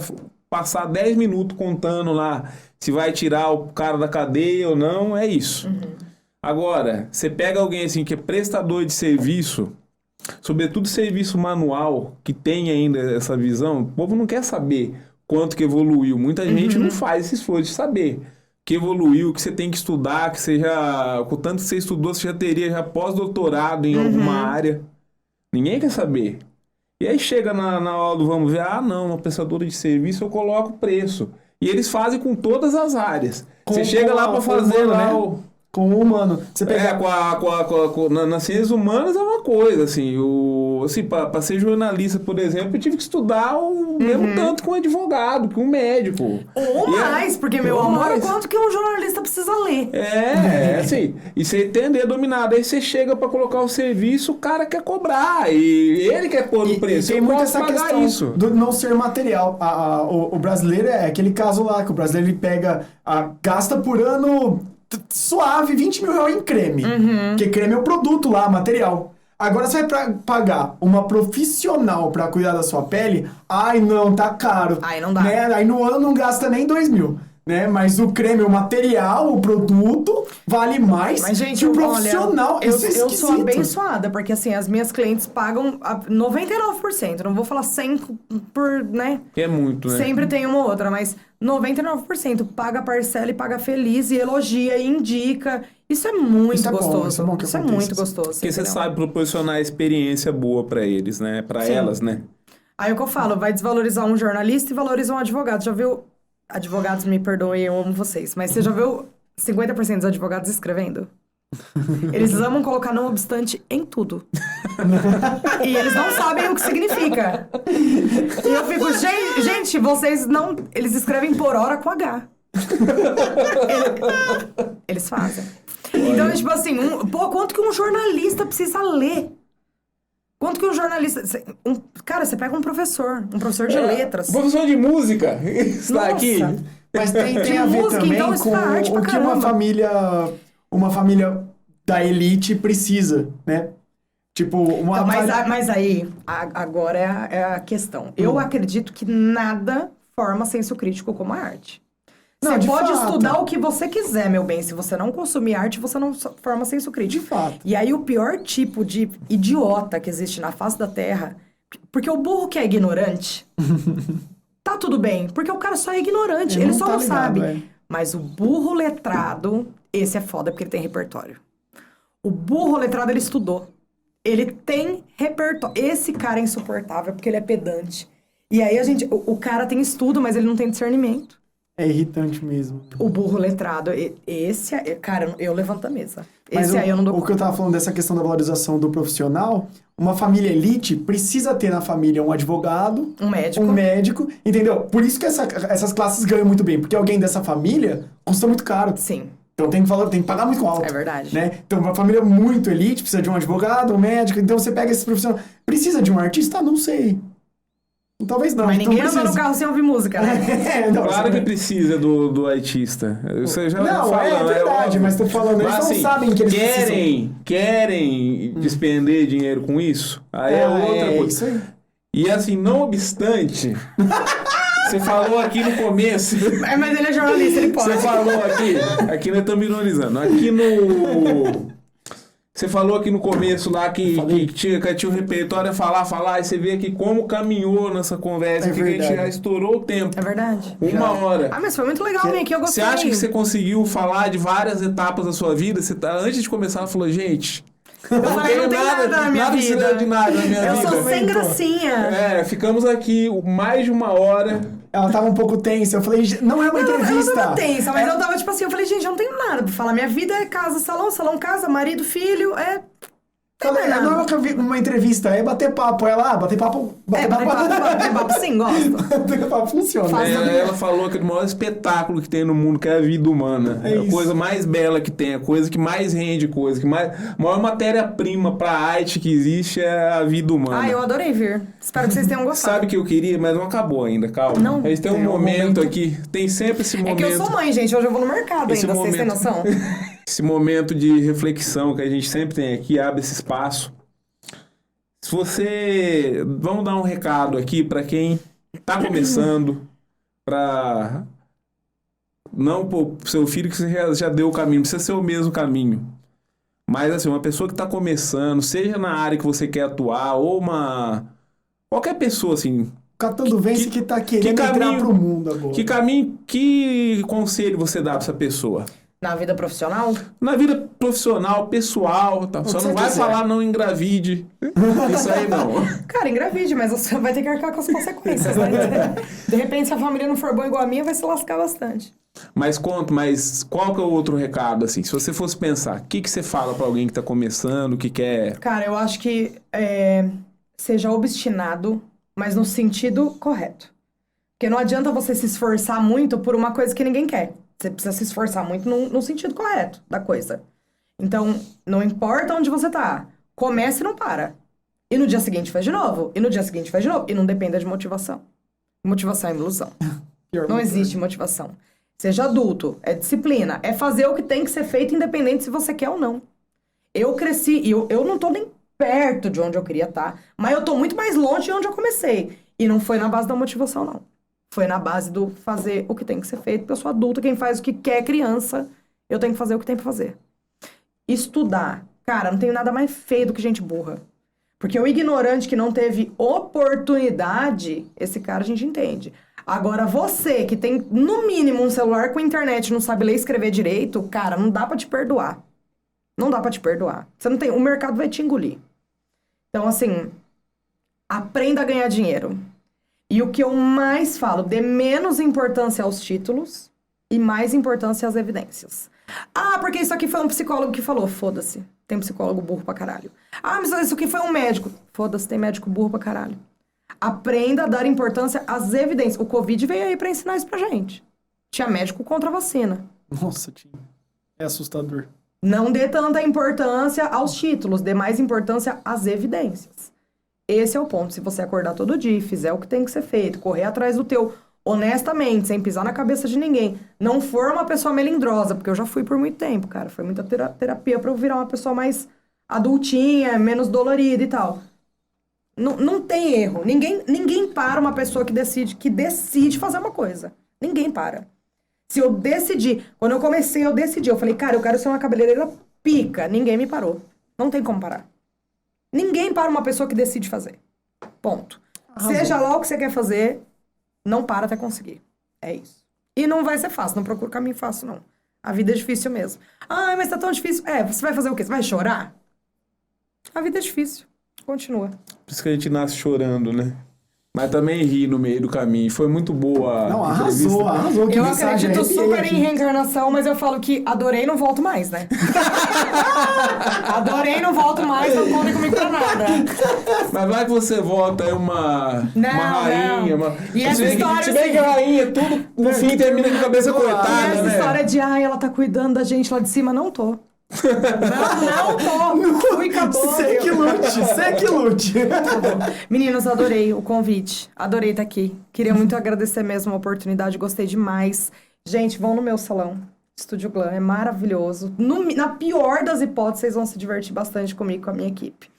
passar 10 minutos contando lá se vai tirar o cara da cadeia ou não, é isso. Agora, você pega alguém assim que é prestador de serviço, sobretudo serviço manual, que tem ainda essa visão, o povo não quer saber quanto que evoluiu. Muita gente não faz esse esforço de saber que evoluiu, que você tem que estudar, que você já... Com tanto que você estudou, você já teria já pós-doutorado em alguma área. Ninguém quer saber. E aí chega na hora do vamos ver, não, uma prestadora de serviço, eu coloco o preço. E eles fazem com todas as áreas. Você chega lá para fazer lá né? com o humano. Você pega... Nas ciências humanas é uma coisa, assim, pra ser jornalista, por exemplo, eu tive que estudar o mesmo tanto que um advogado, que um médico. Ou mais, porque, meu amor, o quanto que um jornalista precisa ler. Assim, e você entender dominado, aí você chega pra colocar o serviço, o cara quer cobrar, e ele quer pôr o preço, tem muito essa questão do não ser material. O brasileiro é aquele caso lá, que o brasileiro ele pega, gasta por ano... suave, 20 mil reais em creme. Porque creme é o produto lá, material. Agora você vai pagar uma profissional pra cuidar da sua pele, ai não, tá caro. Aí não dá. Né? Aí no ano não gasta nem 2 mil. Né? Mas o creme, o material, o produto, vale mais que o profissional. Olha, eu sou abençoada, porque assim, as minhas clientes pagam 99%. Não vou falar 100%, né? Que é muito, né? Sempre tem uma ou outra, mas 99% paga parcela e paga feliz e elogia e indica. Isso é muito gostoso. Isso é muito gostoso. Porque você sabe proporcionar experiência boa pra eles, né? Pra elas, né? Aí o que eu falo, vai desvalorizar um jornalista e valoriza um advogado. Já viu... Advogados, me perdoem, eu amo vocês. Mas você já viu 50% dos advogados escrevendo? Eles amam colocar não obstante em tudo. E eles não sabem o que significa. E eu fico, gente, vocês não... Eles escrevem por hora com H. Eles fazem. Então, tipo assim, quanto que um jornalista precisa ler? Quanto que um jornalista... Cara, você pega um professor de letras. Professor de música, está aqui. Mas tem a ver música, também então, com o que uma família da elite precisa, né? Tipo, uma... Então, mas aí, agora é a questão. Eu acredito que nada forma senso crítico como a arte. Você pode estudar o que você quiser, meu bem. Se você não consumir arte, você não forma senso crítico. De fato. E aí, o pior tipo de idiota que existe na face da Terra... Porque o burro que é ignorante... tá tudo bem. Porque o cara só é ignorante. Ele só não sabe. Mas o burro letrado... Esse é foda, porque ele tem repertório. O burro letrado, ele estudou. Ele tem repertório. Esse cara é insuportável, porque ele é pedante. E aí, o cara tem estudo, mas ele não tem discernimento. É irritante mesmo. O burro letrado, esse... Cara, eu levanto a mesa. Mas esse aí eu não dou o que eu tava falando dessa questão da valorização do profissional, uma família elite precisa ter na família um advogado... Um médico. Entendeu? Por isso que essas classes ganham muito bem. Porque alguém dessa família custa muito caro. Sim. Então tem que pagar muito alto. É verdade. Né? Então uma família muito elite precisa de um advogado, um médico. Então você pega esse profissional... Precisa de um artista? Não sei. Talvez não. Mas ninguém anda no carro sem ouvir música, né? Claro que precisa do artista. Você já é verdade, mas tô falando, eles não sabem que eles precisam. Querem despender dinheiro com isso? Aí é outra coisa. Isso aí. E assim, não obstante, você falou aqui no começo... Mas ele é jornalista, ele pode. Você falou aqui nós estamos ironizando, Você falou aqui no começo lá que tinha o repertório a falar, e você vê aqui como caminhou nessa conversa, que a gente já estourou o tempo. É verdade. 1 hora. Mas foi muito legal, né? Que eu gostei. Você acha que você conseguiu falar de várias etapas da sua vida? Antes de começar, ela falou, gente... Eu falei, não tem nada na minha vida. De nada na minha vida. Eu sou sem gracinha. Ficamos aqui mais de 1 hora... Ela tava um pouco tensa. Eu falei, não é uma entrevista. Eu não tava tensa, mas eu tava tipo assim, eu falei, gente, eu não tenho nada pra falar. Minha vida é casa, salão, casa, marido, filho, não é uma entrevista, é bater papo. Bater papo sim, gosto. Bater papo funciona. Ela falou que é o maior espetáculo que tem no mundo, que é a vida humana. É a coisa mais bela que tem, a coisa que mais rende, a maior matéria-prima pra arte que existe é a vida humana. Eu adorei vir. Espero que vocês tenham gostado. Sabe o que eu queria, mas não acabou ainda, calma. Não. A gente tem um momento aqui, tem sempre esse momento. É que eu sou mãe, gente, hoje eu vou no mercado ainda, vocês têm noção? Esse momento de reflexão que a gente sempre tem aqui, abre esse espaço. Se você... Vamos dar um recado aqui para quem tá começando, para não pro seu filho que você já deu o caminho, precisa ser o mesmo caminho. Mas assim, uma pessoa que tá começando, seja na área que você quer atuar, ou qualquer pessoa assim... Catando Vence que tá querendo entrar pro mundo agora. Que conselho você dá pra essa pessoa? Na vida profissional? Na vida profissional, pessoal, tá? Só que não você vai quiser. falar não engravide. Isso aí não. Cara, engravide, mas você vai ter que arcar com as consequências, né? De repente, se a família não for boa igual a minha, vai se lascar bastante. Mas qual que é o outro recado, assim? Se você fosse pensar, o que você fala pra alguém que tá começando, que quer... Cara, eu acho que seja obstinado, mas no sentido correto. Porque não adianta você se esforçar muito por uma coisa que ninguém quer. Você precisa se esforçar muito no sentido correto da coisa. Então, não importa onde você tá, comece e não para. E no dia seguinte faz de novo, e no dia seguinte faz de novo. E não dependa de motivação. Motivação é ilusão. Não existe motivação. Seja adulto, é disciplina, é fazer o que tem que ser feito independente se você quer ou não. Eu cresci, e eu não tô nem perto de onde eu queria estar, mas eu tô muito mais longe de onde eu comecei. E não foi na base da motivação, não. Foi na base do fazer o que tem que ser feito, porque eu sou adulta, quem faz o que quer criança, eu tenho que fazer o que tem pra fazer. Estudar. Cara, não tem nada mais feio do que gente burra. Porque o ignorante que não teve oportunidade, esse cara a gente entende. Agora, você que tem, no mínimo, um celular com internet e não sabe ler e escrever direito, cara, não dá pra te perdoar. Não dá pra te perdoar. Você não tem, o mercado vai te engolir. Então, assim, aprenda a ganhar dinheiro. E o que eu mais falo, dê menos importância aos títulos e mais importância às evidências. Ah, porque isso aqui foi um psicólogo que falou. Foda-se, tem psicólogo burro pra caralho. Ah, mas isso aqui foi um médico. Foda-se, tem médico burro pra caralho. Aprenda a dar importância às evidências. O Covid veio aí pra ensinar isso pra gente. Tinha médico contra a vacina. Nossa, tinha. É assustador. Não dê tanta importância aos títulos, dê mais importância às evidências. Esse é o ponto. Se você acordar todo dia e fizer o que tem que ser feito, correr atrás do teu, honestamente, sem pisar na cabeça de ninguém, não for uma pessoa melindrosa, porque eu já fui por muito tempo, cara. Foi muita terapia pra eu virar uma pessoa mais adultinha, menos dolorida e tal. Não tem erro. Ninguém para uma pessoa que decide fazer uma coisa. Ninguém para. Se eu decidi, quando eu comecei, eu decidi. Eu falei, cara, eu quero ser uma cabeleireira pica. Ninguém me parou. Não tem como parar. Ninguém para uma pessoa que decide fazer. Ponto. Arrasou. Seja lá o que você quer fazer, não para até conseguir. É isso. E não vai ser fácil, não procura caminho fácil, não. A vida é difícil mesmo. Ah, mas tá tão difícil. Você vai fazer o quê? Você vai chorar? A vida é difícil. Continua. Por isso que a gente nasce chorando, né? Mas também ri no meio do caminho. Foi muito boa Não, a entrevista. arrasou. Que Eu mensagem, acredito arrepiei super aqui. em reencarnação, mas eu falo que adorei e não volto mais, né? Adorei e não volto mais, não contem comigo pra nada. Mas vai que você volta, é uma rainha. não. E essa história, Se bem que a rainha, tudo no fim termina com a cabeça E cortada, essa né? história de, ela tá cuidando da gente lá de cima, não tô. Não tô. Fui, acabou. Você que lute. Meninos, adorei o convite. Adorei estar aqui. Queria muito agradecer mesmo a oportunidade. Gostei demais. Gente, vão no meu salão. Estúdio Glam. É maravilhoso. Na pior das hipóteses, vocês vão se divertir bastante comigo e com a minha equipe.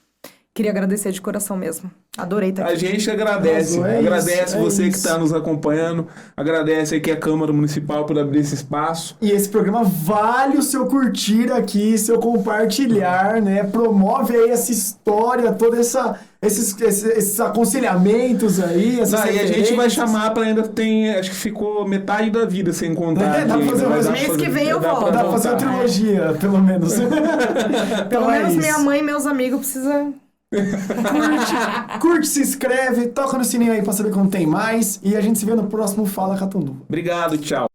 Queria agradecer de coração mesmo. Adorei estar aqui. A gente agradece. Arrasou, Agradece você que isso. está nos acompanhando. Agradece aqui a Câmara Municipal por abrir esse espaço. E esse programa vale o seu curtir aqui, seu compartilhar, né? Promove aí essa história, toda esses aconselhamentos aí, essas E a gente referências. vai chamar para ainda acho que ficou metade da vida sem contar. Dá pra aqui, fazer mas mais dá um pra mês que vem eu dá pra volto. Dá pra fazer uma voltar. trilogia, pelo menos. Pelo Então é menos isso. minha mãe e meus amigos precisam... Curte, se inscreve, toca no sininho aí pra saber quando tem mais. E a gente se vê no próximo Fala Catanduva. Obrigado, tchau.